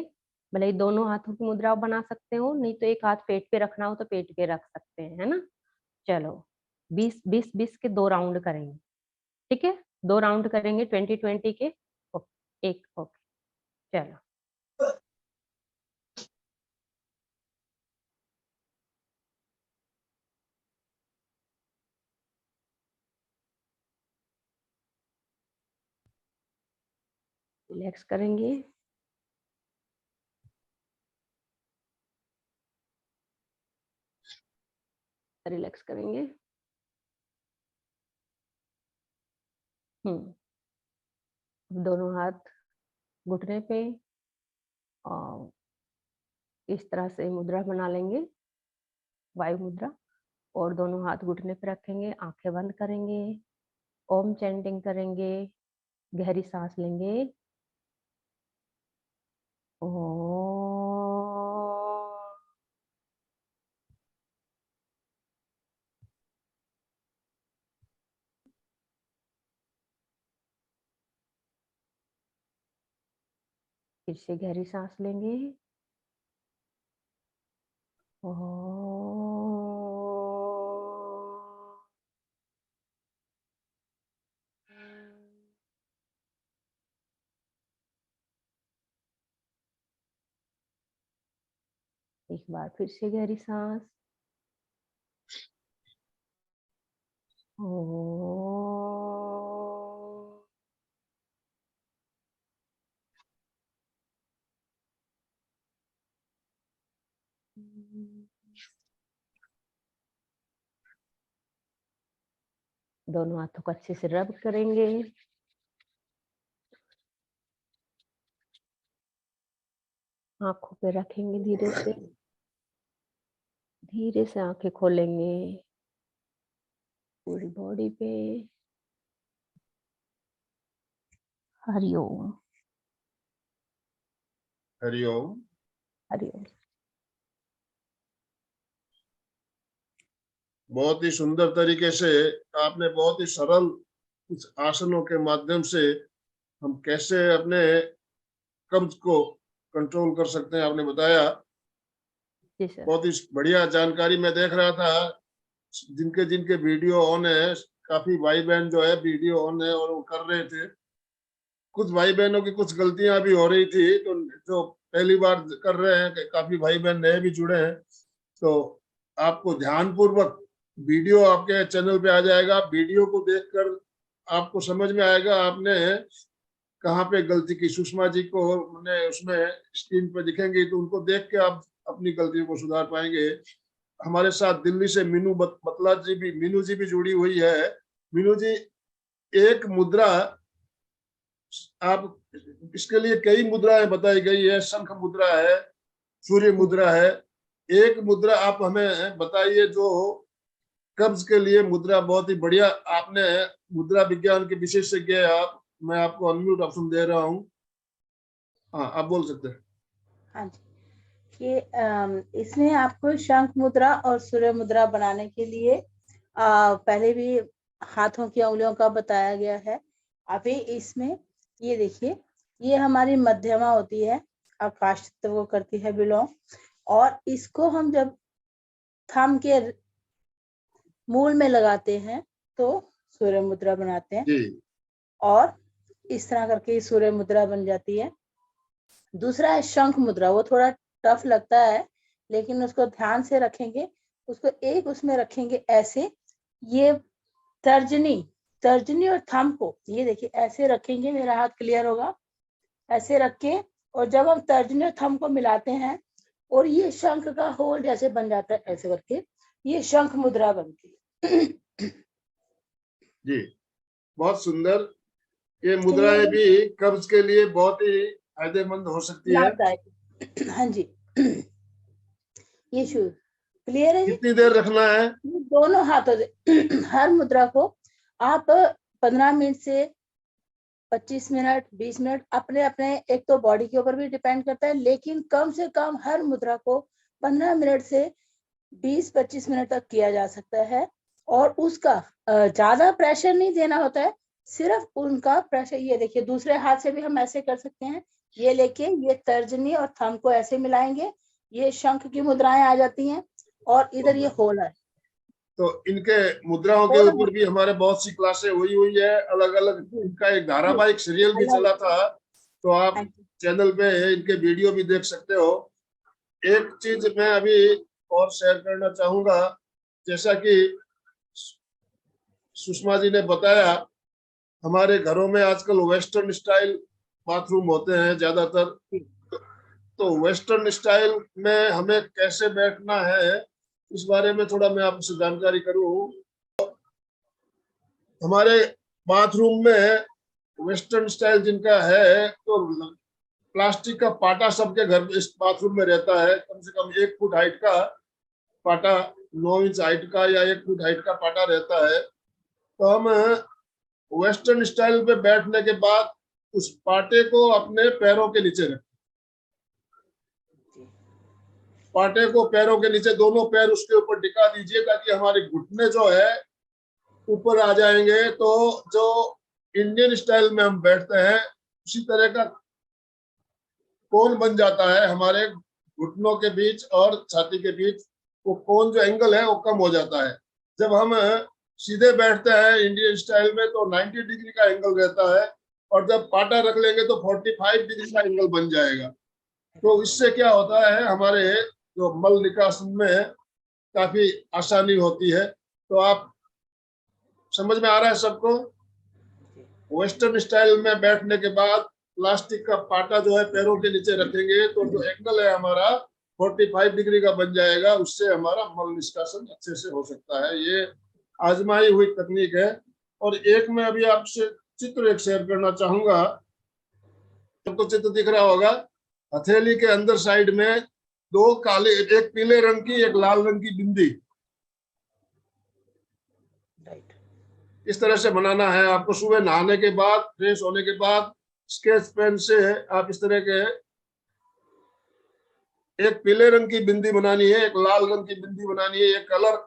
भले ही दोनों हाथों की मुद्रा बना सकते हो, नहीं तो एक हाथ पेट पे रखना हो तो पेट पे रख सकते हैं, है ना। चलो 20-20 के 2 राउंड करेंगे, ठीक है। 2 राउंड करेंगे 20-20 के। एक ओके, चलो। रिलैक्स करेंगे। रिलैक्स करेंगे। दोनों हाथ घुटने पे और इस तरह से मुद्रा बना लेंगे, वायु मुद्रा। और दोनों हाथ घुटने पे रखेंगे, आंखें बंद करेंगे, ओम चैंटिंग करेंगे, गहरी सांस लेंगे। फिर से गहरी सांस लेंगे। एक बार फिर से गहरी सांस। दोनों हाथों को अच्छे से रब करेंगे। आंखों पे रखेंगे, धीरे से आंखें खोलेंगे पूरी बॉडी पे। हरिओम। हरिओम। हरिओम। बहुत ही सुंदर तरीके से आपने बहुत ही सरल कुछ आसनों के माध्यम से हम कैसे अपने कब्ज को कंट्रोल कर सकते हैं आपने बताया। जी सर। बहुत ही बढ़िया जानकारी मैं देख रहा था। जिनके जिनके वीडियो ऑन है, काफी भाई बहन जो है वीडियो ऑन है और वो कर रहे थे। कुछ भाई बहनों की कुछ गलतियां भी हो रही थी, तो जो पहली बार कर रहे हैं, काफी भाई बहन नए भी जुड़े हैं, तो आपको ध्यान पूर्वक वीडियो आपके चैनल पे आ जाएगा। वीडियो को देखकर आपको समझ में आएगा आपने कहाँ पे गलती की। सुषमा जी को मैंने उसमें स्क्रीन पे दिखेंगे, तो उनको देख के आप अपनी गलतियों को सुधार पाएंगे। हमारे साथ दिल्ली से मीनू जी भी जुड़ी हुई है। मीनू जी, एक मुद्रा, आप इसके लिए कई मुद्राएं बताई गई है। शंख मुद्रा है, सूर्य मुद्रा है। एक मुद्रा आप हमें बताइए जो कब्ज के लिए मुद्रा बहुत ही बढ़िया। आपने मुद्रा विज्ञान के विशेषज्ञ हैं आप। मैं आपको अनम्यूट ऑप्शन दे रहा हूँ। हाँ, आप बोल सकते हैं। हाँ जी, ये इसमें आपको शंख मुद्रा और सूर्य मुद्रा बनाने के लिए पहले भी हाथों की उंगलियों का बताया गया है। अभी इसमें ये देखिए, ये हमारी मध्यमा होती है, आकाश तत्व को करती है बिलोंग। और इसको हम जब थंब के मूल में लगाते हैं तो सूर्य मुद्रा बनाते हैं। जी। और इस तरह करके सूर्य मुद्रा बन जाती है। दूसरा है शंख मुद्रा, वो थोड़ा टफ लगता है, लेकिन उसको ध्यान से रखेंगे, उसको एक उसमें रखेंगे ऐसे। ये तर्जनी और थंब को, ये देखिए ऐसे रखेंगे, मेरा हाथ क्लियर होगा, ऐसे रख के, और जब हम तर्जनी और थंब को मिलाते हैं और ये शंख का होल जैसे बन जाता है, ऐसे करके ये शंख मुद्रा बनती है। जी, बहुत सुंदर। ये मुद्राएं भी कब्ज के लिए बहुत ही फायदेमंद हो सकती है। लाभदायक। हाँ जी। ये शू क्लियर है जी? कितनी देर रखना है? दोनों हाथों से हर मुद्रा को आप 15 मिनट से 25 मिनट 20 मिनट, अपने अपने एक तो बॉडी के ऊपर भी डिपेंड करता है, लेकिन कम से कम हर मुद्रा को 15 मिनट से 20-25 मिनट तक किया जा सकता है। और उसका ज्यादा प्रेशर नहीं देना होता है, सिर्फ उनका प्रेशर, ये देखिए दूसरे हाथ से भी हम ऐसे कर सकते हैं, ये लेके ये तर्जनी और थंब को ऐसे मिलाएंगे, ये शंख की मुद्राएं आ जाती हैं, और इधर ये होल है। तो इनके मुद्राओं के ऊपर भी हमारे बहुत सी क्लासें हुई है, अलग अलग। इनका एक धारावाहिक सीरियल भी चला था, तो आप चैनल पे इनके वीडियो भी देख सकते हो। एक चीज मैं अभी और शेयर करना चाहूंगा, जैसा कि सुषमा जी ने बताया, हमारे घरों में आजकल वेस्टर्न स्टाइल बाथरूम होते हैं ज्यादातर। तो वेस्टर्न स्टाइल में हमें कैसे बैठना है, इस बारे में थोड़ा मैं आपसे जानकारी करूं। हमारे बाथरूम में वेस्टर्न स्टाइल जिनका है, तो प्लास्टिक का पाटा सबके घर इस बाथरूम में रहता है, कम से कम 1 फुट हाइट का पाटा, 9 इंच हाइट का या 1 फुट हाइट का पाटा रहता है। तो हम वेस्टर्न स्टाइल पे बैठने के बाद उस पाटे को अपने पैरों के नीचे रखें। पाटे को पैरों के नीचे, दोनों पैर उसके ऊपर टिका दीजिए, ताकि हमारे घुटने जो है ऊपर आ जाएंगे। तो जो इंडियन स्टाइल में हम बैठते हैं, उसी तरह का कोण बन जाता है हमारे घुटनों के बीच और छाती के बीच। वो कोण जो एंगल है वो कम हो जाता है। जब हम सीधे बैठते हैं इंडियन स्टाइल में तो 90 डिग्री का एंगल रहता है, और जब पाटा रख लेंगे तो 45 डिग्री का एंगल बन जाएगा। तो इससे क्या होता है, हमारे जो मल निकासन में काफी आसानी होती है। तो आप समझ में आ रहा है सबको? वेस्टर्न स्टाइल में बैठने के बाद प्लास्टिक का पाटा जो है पैरों के नीचे रखेंगे, तो जो एंगल है हमारा 45 डिग्री का बन जाएगा। उससे हमारा मल निष्कासन अच्छे से हो सकता है। ये आजमाई हुई तकनीक है। और एक मैं अभी आपसे चित्र एक शेयर करना चाहूंगा। सबको चित्र दिख रहा होगा। हथेली के अंदर साइड में 2 काले, एक पीले रंग की, एक लाल रंग की बिंदी, इस तरह से बनाना है आपको। सुबह नहाने के बाद, फ्रेश होने के बाद, स्केच पेन से आप इस तरह के एक पीले रंग की बिंदी बनानी है, एक लाल रंग की बिंदी बनानी है। ये कलर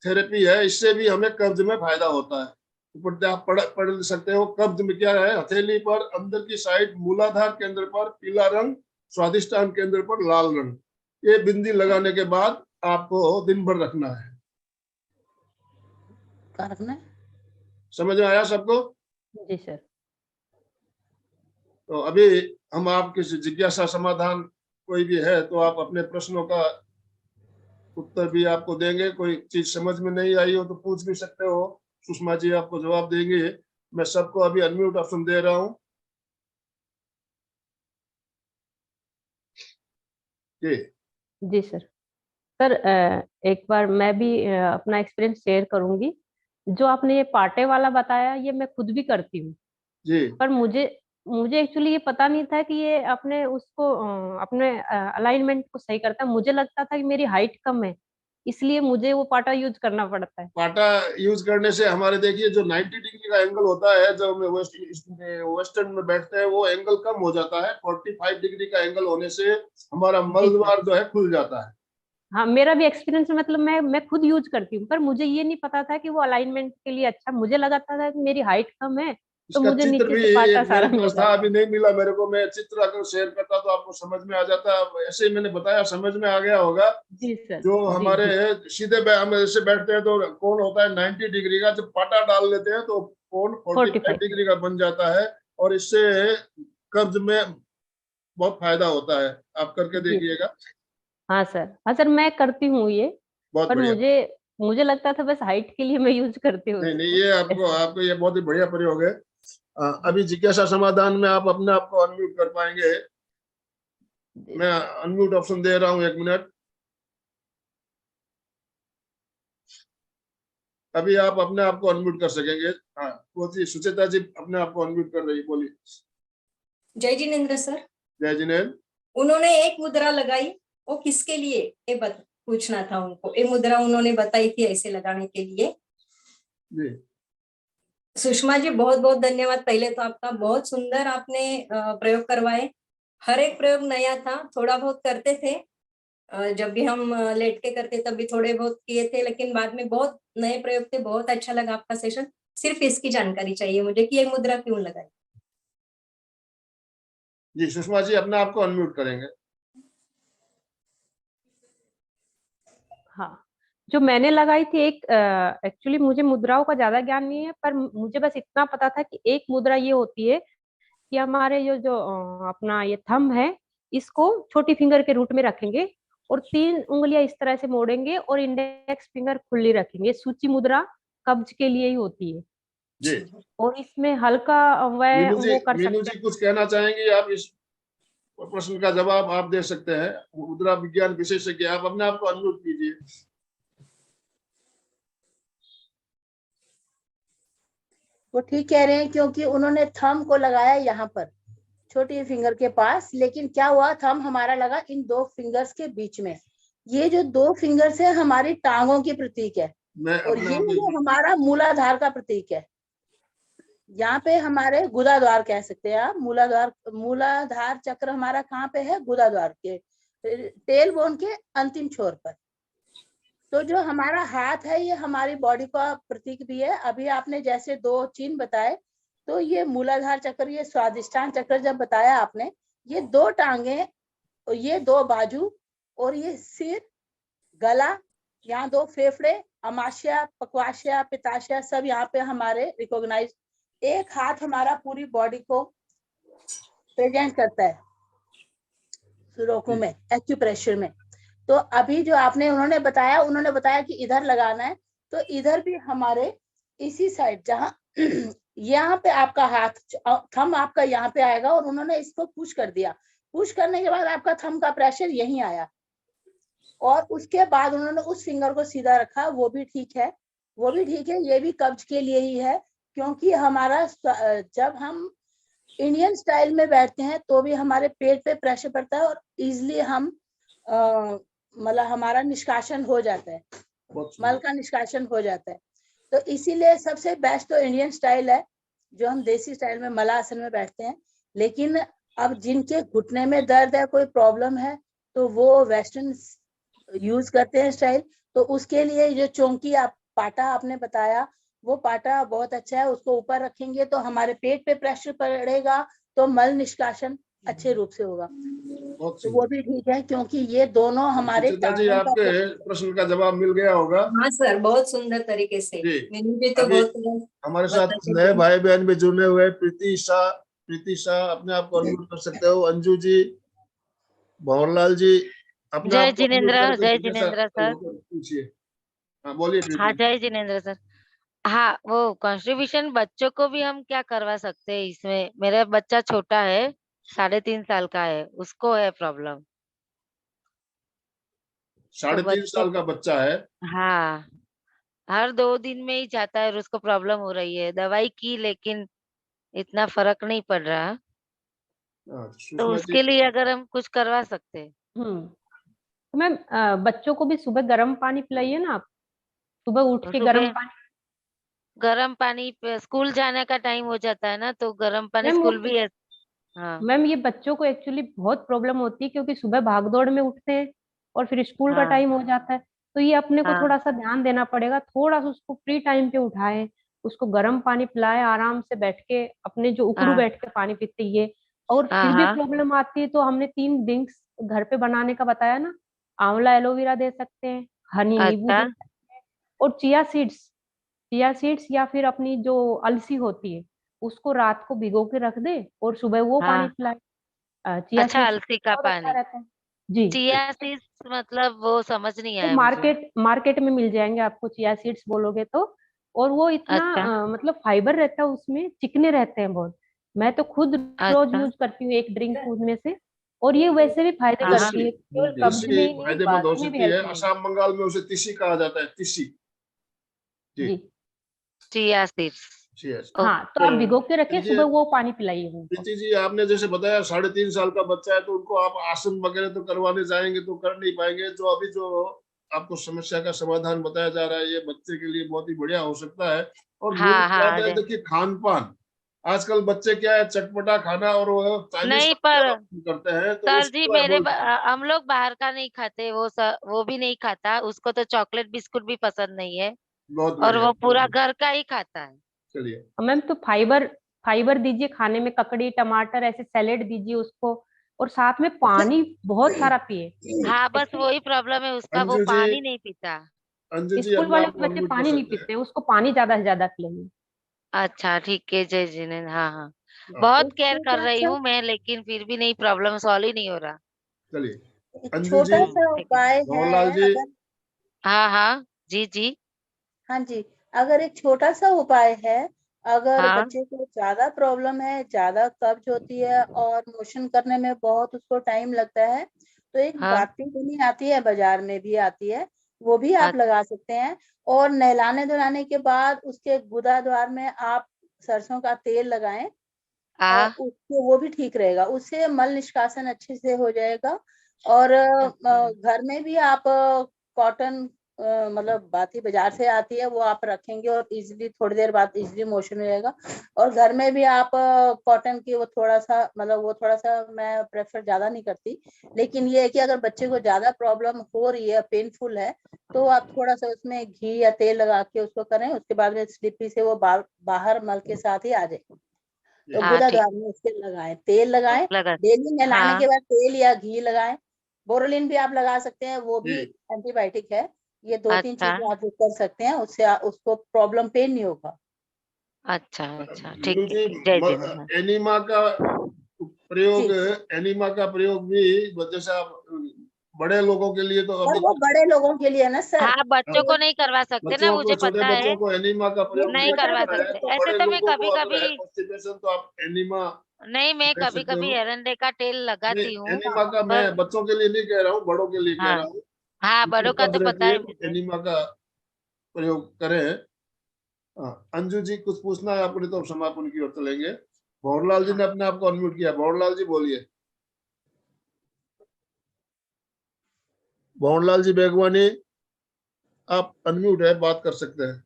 थेरेपी है, इससे भी हमें कब्ज में फायदा होता है। ऊपर आप पढ़ सकते हो। कब्ज में क्या है, हथेली पर अंदर की साइड मूलाधार केंद्र पर पीला रंग, स्वादिष्टान केंद्र पर लाल रंग। ये बिंदी लगाने के बाद आपको दिन भर रखना है। क्या रखना है? समझ में आया सबको? जी सर। तो अभी हम आपकी जिज्ञासा समाधान कोई भी है तो आप अपने प्रश्नों का उत्तर भी आपको देंगे। कोई चीज समझ में नहीं आई हो तो पूछ भी सकते हो, सुषमा जी आपको जवाब देंगे। मैं सबको अभी अनम्यूट ऑप्शन दे रहा हूँ। जी सर। सर एक बार मैं भी अपना एक्सपीरियंस शेयर करूंगी। जो आपने ये पाटे वाला बताया, ये मैं खुद भी करती हूँ। जी पर मुझे मुझे एक्चुअली ये पता नहीं था कि ये अपने उसको अपने अलाइनमेंट को सही करता है। मुझे लगता था कि मेरी हाइट कम है, इसलिए मुझे वो पाटा यूज करना पड़ता है। पाटा यूज करने से हमारे देखिए जो 90 डिग्री का एंगल होता है, जब हम वेस्टर्न में बैठते हैं, वो एंगल कम हो जाता है। 45 डिग्री का एंगल होने से हमारा मल द्वार जो है खुल जाता है। हाँ, मेरा भी एक्सपीरियंस, मतलब मैं खुद यूज करती हूँ, पर मुझे ये नहीं पता था कि वो अलाइनमेंट के लिए अच्छा। मुझे लगा था कि मेरी हाइट कम है तो इसका मुझे चित्र नीचे भी से पाटा एक मेरे सारा मिल पास था, जाता अभी नहीं मिला मेरे को। मैं चित्र अगर शेयर करता तो आपको समझ में आ जाता। ऐसे ही मैंने बताया, समझ में आ गया होगा। है। जी सर। जो जी हमारे जी। सीधे हम ऐसे बैठते हैं तो कोण होता है 90 डिग्री का। जब पाटा डाल लेते हैं तो कोण 45 45। डिग्री का बन जाता है, और इससे कब्ज में बहुत फायदा होता है। आप करके जी सर। देखिएगा। हाँ सर, हाँ सर, मैं करती हूँ ये। बहुत पर बढ़िया। मुझे मुझे लगता था बस हाइट के लिए मैं यूज करती हूँ नहीं नहीं, इसको ये आपको ऐसे। आपको ये बहुत ही बढ़िया प्रयोग है। अभी जिज्ञासा समाधान में आप अपने आप को अनम्यूट कर पाएंगे। जी मैं अनम्यूट ऑप्शन दे रहा हूँ, 1 मिनट। अभी आप अपने आप को अनम्यूट कर सकेंगे। हाँ, बोलिए सुचेता जी, अपने आप को अनम्यूट कर रही, बोलिए। जय जिनेन्द्र सर। जय जिनेन्द्र। उन्होंने एक मुद्रा लगाई, वो किसके लिए, ये पूछना था उनको। ये मुद्रा उन्होंने बताई थी ऐसे लगाने के लिए। जी सुषमा जी बहुत बहुत धन्यवाद। पहले तो आपका बहुत सुंदर आपने प्रयोग करवाए। हर एक प्रयोग नया था। थोड़ा बहुत करते थे, जब भी हम लेट के करते तब भी थोड़े बहुत किए थे, लेकिन बाद में बहुत नए प्रयोग थे। बहुत अच्छा लगा आपका सेशन। सिर्फ इसकी जानकारी चाहिए मुझे कि ये मुद्रा क्यों लगाई। जी सुषमा जी अपने आप को अनम्यूट करेंगे। हाँ, जो मैंने लगाई थी एक, एक्चुअली मुझे मुद्राओं का ज्यादा ज्ञान नहीं है, पर मुझे बस इतना पता था कि एक मुद्रा ये होती है कि हमारे जो जो अपना ये थंब है, इसको छोटी फिंगर के रूट में रखेंगे और 3 उंगलियां इस तरह से मोड़ेंगे और इंडेक्स फिंगर खुली रखेंगे। सूची मुद्रा कब्ज के लिए ही होती है जी और इसमें हल्का वह वो कर मीनू सकते जी कुछ कहना चाहेंगे? आप इस प्रश्न का जवाब आप दे सकते हैं, मुद्रा विज्ञान विशेषज्ञ, आप अपने आप को अनम्यूट कीजिए। वो ठीक कह रहे हैं, क्योंकि उन्होंने थंब को लगाया यहाँ पर छोटी फिंगर के पास, लेकिन क्या हुआ, थंब हमारा लगा इन 2 फिंगर्स के बीच में। ये जो 2 फिंगर्स है हमारी टांगों की प्रतीक है मैं और अपने ये आप जो हमारा मूलाधार का प्रतीक है। यहाँ पे हमारे गुदाद्वार कह सकते हैं आप, मूलाधार चक्र हमारा कहाँ पे है, गुदाद्वार के टेल बोन के अंतिम छोर पर। तो जो हमारा हाथ है ये हमारी बॉडी का प्रतीक भी है। अभी आपने जैसे 2 चिन्ह बताए, तो ये मूलाधार चक्र, ये स्वादिष्टान चक्र जब बताया आपने, ये 2 टांगे और ये 2 बाजू और ये सिर, गला, यहाँ 2 फेफड़े, अमाशय, पक्वाशय, पित्ताशय, सब यहाँ पे हमारे रिकॉग्नाइज। एक हाथ हमारा पूरी बॉडी को प्रेजेंट करता है सुरोकों में, एक्यूप्रेशर में। तो अभी जो उन्होंने बताया कि इधर लगाना है, तो इधर भी हमारे इसी साइड, जहाँ यहाँ पे आपका हाथ, थंब आपका यहाँ पे आएगा और उन्होंने इसको पुश कर दिया। पुश करने के बाद आपका थंब का प्रेशर यहीं आया और उसके बाद उन्होंने उस फिंगर को सीधा रखा। वो भी ठीक है, वो भी ठीक है, ये भी कब्ज के लिए ही है, क्योंकि हमारा जब हम इंडियन स्टाइल में बैठते हैं तो भी हमारे पेट पे प्रेशर पड़ता है और इजिली हम मतलब हमारा निष्कासन हो जाता है, मल का निष्कासन हो जाता है। तो इसीलिए सबसे बेस्ट तो इंडियन स्टाइल है, जो हम देसी स्टाइल में मलासन में बैठते हैं। लेकिन अब जिनके घुटने में दर्द है, कोई प्रॉब्लम है, तो वो वेस्टर्न यूज करते हैं स्टाइल। तो उसके लिए जो चौंकी पाटा आपने बताया, वो पाटा बहुत अच्छा है। उसको ऊपर रखेंगे तो हमारे पेट पे प्रेशर पड़ेगा, तो मल निष्कासन अच्छे रूप से होगा। तो वो भी ठीक है, क्योंकि ये दोनों हमारे सुचिता जी आपके प्रश्न का जवाब मिल गया होगा। हाँ सर, बहुत सुंदर तरीके से। जी मैंने भी तो अभी बहुत हमारे साथ कुछ नए भाई बहन भी जुड़े हुए हैं। प्रीति शाह अपने आप को अनम्यूट कर सकते हो। अंजू जी, भंवरलाल जी अपने जय आप को अनम्यूट जिनेन्द्र, करके जय जिज्ञासा जिनेन्द्र सर। पूछिए। हाँ बोलिए हाँ, प्रीति। जय जिनेन्द्र सर। हाँ, वो कंट्रीब्यूशन बच्चों को भी हम क्या करवा सकते हैं इसमें? मेरा बच्चा छोटा है, 3.5 साल का है, उसको है प्रॉब्लम। तो 3.5 बच्चों साल का बच्चा है। हाँ, हर 2 दिन में ही जाता है और उसको प्रॉब्लम हो रही है। दवाई की लेकिन इतना फर्क नहीं पड़ रहा। तो सुषमा जी उसके लिए अगर हम कुछ करवा सकते हैं। तो मैम, बच्चों को भी सुबह गर्म पानी पिलाइए ना आप। सुबह उठ तो के गर्म सुबह पानी। गर्म पानी पे स्कूल जाने का टाइम हो जाता है ना, तो गर्म पानी मैम स्कूल भी है। हाँ मैम ये बच्चों को एक्चुअली बहुत प्रॉब्लम होती है, क्योंकि सुबह भाग दौड़ में उठते हैं और फिर स्कूल का हाँ टाइम हो जाता है। तो ये अपने को हाँ थोड़ा सा ध्यान देना पड़ेगा, थोड़ा सा उसको फ्री टाइम पे उठाएं, उसको गर्म पानी पिलाएं, आराम से बैठ के अपने जो उकड़ू हाँ बैठ के पानी पीते ये। और हाँ फिर भी हाँ। प्रॉब्लम आती है तो हमने 3 ड्रिंक्स घर पे बनाने का बताया ना। आंवला एलोवेरा दे सकते हैं, हनी नींबू अच्छा। दे सकते हैं, और चिया सीड्स या फिर अपनी जो अलसी होती है उसको रात को भिगो के रख दे और सुबह वो पानी हाँ, पिलाए। चिया अच्छा, सीड्स अलसी का बहुत अच्छा पानी। रहता है जी। चिया सीड्स मतलब वो समझ नहीं वो आया मुझे। मार्केट मार्केट में मिल जाएंगे आपको, चिया सीड्स बोलोगे तो। और वो इतना अच्छा मतलब फाइबर रहता है उसमें, चिकने रहते हैं बहुत। मैं तो खुद रोज अच्छा। यूज करती हूँ एक ड्रिंक उनमें से। और ये वैसे भी फायदे हाँ हाँ। करती है, केवल कब्ज में तिस्सी ही नहीं, फायदेमंद हो बाकी में भी सकती है। हेल्प करेगी असम बंगाल में उसे तिस्सी कहा जाता है, तिस्सी। जी जी। Chia seeds. यस। हाँ, तो तो आप भिगो के रखे, देखिए सुबह वो पानी पिलाइए उनको। प्रीति जी, आपने जैसे बताया 3.5 साल का बच्चा है, तो उनको आप आसन वगैरह तो करवाने जाएंगे तो कर नहीं पाएंगे। जो आपको समस्या का समाधान बताया जा रहा है, ये बच्चे के लिए बहुत ही बढ़िया हो सकता है। और मेन हाँ बात हाँ है, देखिए खान पान, आजकल बच्चे क्या है, चटपटा खाना और वो चाइनीज नहीं ज्यादा पर पसंद करते हैं, तो सर जी, उसके बारे में हम लोग बाहर का नहीं खाते, वो भी नहीं खाता, उसको तो चॉकलेट बिस्कुट भी पसंद नहीं है। बहुत और बढ़िया, वो बहुत पूरा बढ़िया। घर का ही खाता है। चलिए। मैम तो फाइबर दीजिए खाने में, ककड़ी टमाटर ऐसे सैलेड दीजिए उसको, और साथ में पानी बहुत सारा पिए। हाँ बस वही प्रॉब्लम है उसका, वो अंजू जी, पानी नहीं पीता। अंजू जी स्कूल अपने वाले आप को बच्चे अनम्यूट कर पानी नहीं सकते हैं। पीते, उसको पानी ज्यादा से ज्यादा खिलाइए। अच्छा ठीक है जय जिनेंद्र, हाँ हाँ हाँ, बहुत एक केयर कर छोटा रही सा हूँ मैं, लेकिन फिर भी नहीं, प्रॉब्लम सॉल्व ही नहीं हो रहा। चलिए। एक अंजू जी, छोटा सा ठीक है। उपाय भंवरलाल है, जी, अगर हाँ हाँ जी जी। हाँ जी, अगर एक छोटा सा उपाय है, अगर हाँ बच्चे को ज्यादा प्रॉब्लम है, ज्यादा कब्ज होती है और मोशन करने में बहुत उसको टाइम लगता है, तो एक हाँ बाती बनी आती है, बाजार में भी आती है, वो भी आप अच्छा लगा सकते हैं। और नहलाने धुलाने के बाद उसके गुदा द्वार में आप सरसों का तेल लगाएं, और उससे वो भी ठीक रहेगा, उससे मल निष्कासन अच्छे से हो जाएगा। और अच्छा घर में भी आप कॉटन, मतलब बाती बाजार से आती है, वो आप रखेंगे और इजीली थोड़ी देर बाद इजीली मोशन हो जाएगा। और घर में भी आप कॉटन की, वो थोड़ा सा, मतलब वो थोड़ा सा मैं प्रेफर ज्यादा नहीं करती, लेकिन ये है कि अगर बच्चे को ज्यादा प्रॉब्लम हो रही है, पेनफुल है, तो आप थोड़ा सा उसमें घी या तेल लगा के उसको करें, उसके बाद में स्लिपी से वो बाहर मल के साथ ही आ जाए। तो जी, हाँ गुदा ठीक द्वार में उसके लगाएं, तेल लगाएं, लगा। डेली नहलाने हाँ के बाद तेल या घी लगाएं। बोरोलिन भी आप लगा सकते हैं, वो भी जी, एंटीबायोटिक है। ये 2-3 अच्छा चीजें आप जो कर सकते हैं, उससे उसको प्रॉब्लम पेन नहीं होगा। अच्छा अच्छा ठीक मीनू है, जी, जय जिनेंद्र। एनिमा का प्रयोग, जी, एनिमा का प्रयोग भी जैसे आप बड़े लोगों के लिए तो और अभी, वो बड़े लोगों के लिए ना सर, हाँ बच्चों ये को नहीं करवा सकते ना, बच्चों को, मुझे छोटे पता है। बच्चों को एनिमा का ये प्रयोग नहीं नहीं छोटा करवा करना बच्चा, है, सकते, तो ऐसे बड़े तो मैं लोगों को कभी अगर है कभी, कॉन्स्टिपेशन तो आप एनिमा नहीं मैं ले कभी सकते कभी हो। एरंडे का तेल नहीं, लगाती हूँ। एनिमा का मैं पर बच्चों के लिए नहीं कह रहा हूँ, बड़ों के लिए कह हाँ रहा हूँ। हाँ जिनको बड़ों का कब्ज तो पता रहती है है तो मुझे। एनिमा का प्रयोग करें। हाँ, अंजू जी कुछ पूछना है आपने तो समापन की ओर चलेंगे। भंवरलाल जी हाँ ने अपने आप को अनम्यूट किया, भंवरलाल जी बोलिए। भंवरलाल जी बेगवानी, आप अनम्यूट है, बात कर सकते हैं।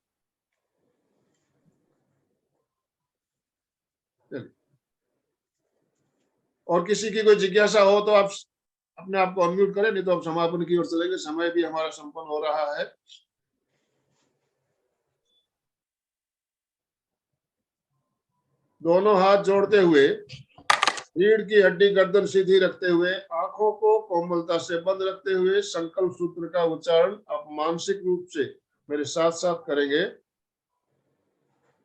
चलिए। और किसी की कोई जिज्ञासा हो तो आप अपने आप को अनम्यूट करें, नहीं तो आप समापन की ओर चलेंगे, समय भी हमारा संपन्न हो रहा है। दोनों हाथ जोड़ते हुए, रीढ़ की हड्डी गर्दन सीधी रखते हुए, आंखों को कोमलता से बंद रखते हुए संकल्प सूत्र का उच्चारण आप मानसिक रूप से मेरे साथ साथ करेंगे।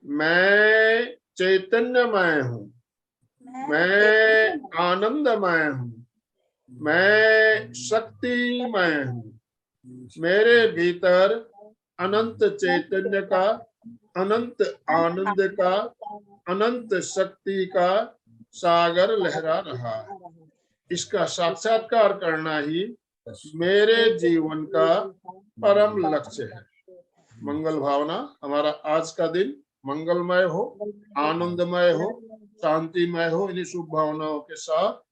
मैं चैतन्यमय हूँ, मैं आनंदमय हूँ, मैं शक्तिमय हूँ, मेरे भीतर अनंत चैतन्य का, अनंत आनंद का, अनंत शक्ति का सागर लहरा रहा है। इसका साक्षात्कार करना ही मेरे जीवन का परम लक्ष्य है। मंगल भावना, हमारा आज का दिन मंगलमय हो, आनंदमय हो, शांतिमय हो। इन्हीं शुभ भावनाओं के साथ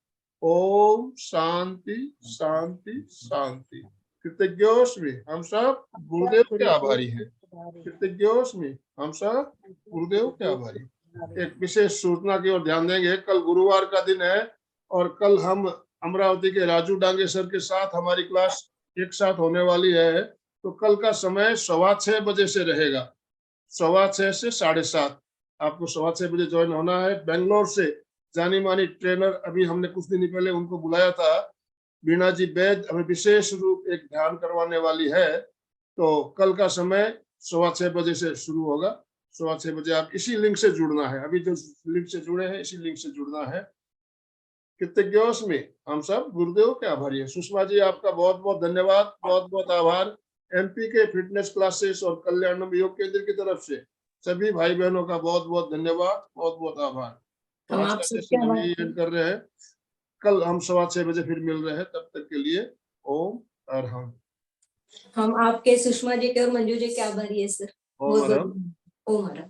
ओम शांति शांति शांति। कृतज्ञोस्मि, हम सब गुरुदेव के आभारी हैं। कृतज्ञोस्मि, हम सब गुरुदेव के आभारी हैं। एक विशेष सूचना की ओर ध्यान देंगे, कल गुरुवार का दिन है और कल हम अमरावती के राजू डांगे सर के साथ हमारी क्लास एक साथ होने वाली है। तो कल का समय 6:15 बजे से रहेगा, 6:15 से 7:30। आपको 6:15 बजे ज्वाइन होना है। बेंगलोर से जानी मानी ट्रेनर, अभी हमने कुछ दिन पहले उनको बुलाया था, बीणा जी बैद, हमें विशेष रूप एक ध्यान करवाने वाली है। तो कल का समय 6:15 बजे से शुरू होगा। 6:15 बजे आप इसी लिंक से जुड़ना है, अभी जो लिंक से जुड़े हैं इसी लिंक से जुड़ना है। कृतज्ञोस्मि, हम सब गुरुदेव के आभारी है। सुषमा जी, आपका बहुत बहुत धन्यवाद, बहुत बहुत आभार। एमपी के फिटनेस क्लासेस और कल्याणम योग केंद्र की तरफ से सभी भाई बहनों का बहुत बहुत धन्यवाद, बहुत बहुत आभार। तो हम आज आप का सबके सेशन हम आभार यही एंड कर रहे हैं। कल हम 6:15 बजे फिर मिल रहे हैं, तब तक के लिए ओम अरहम। हम आपके सुषमा जी के और मंजू जी के आभारी है सर। ओम बहुत अरहम। बहुत ओम हरा।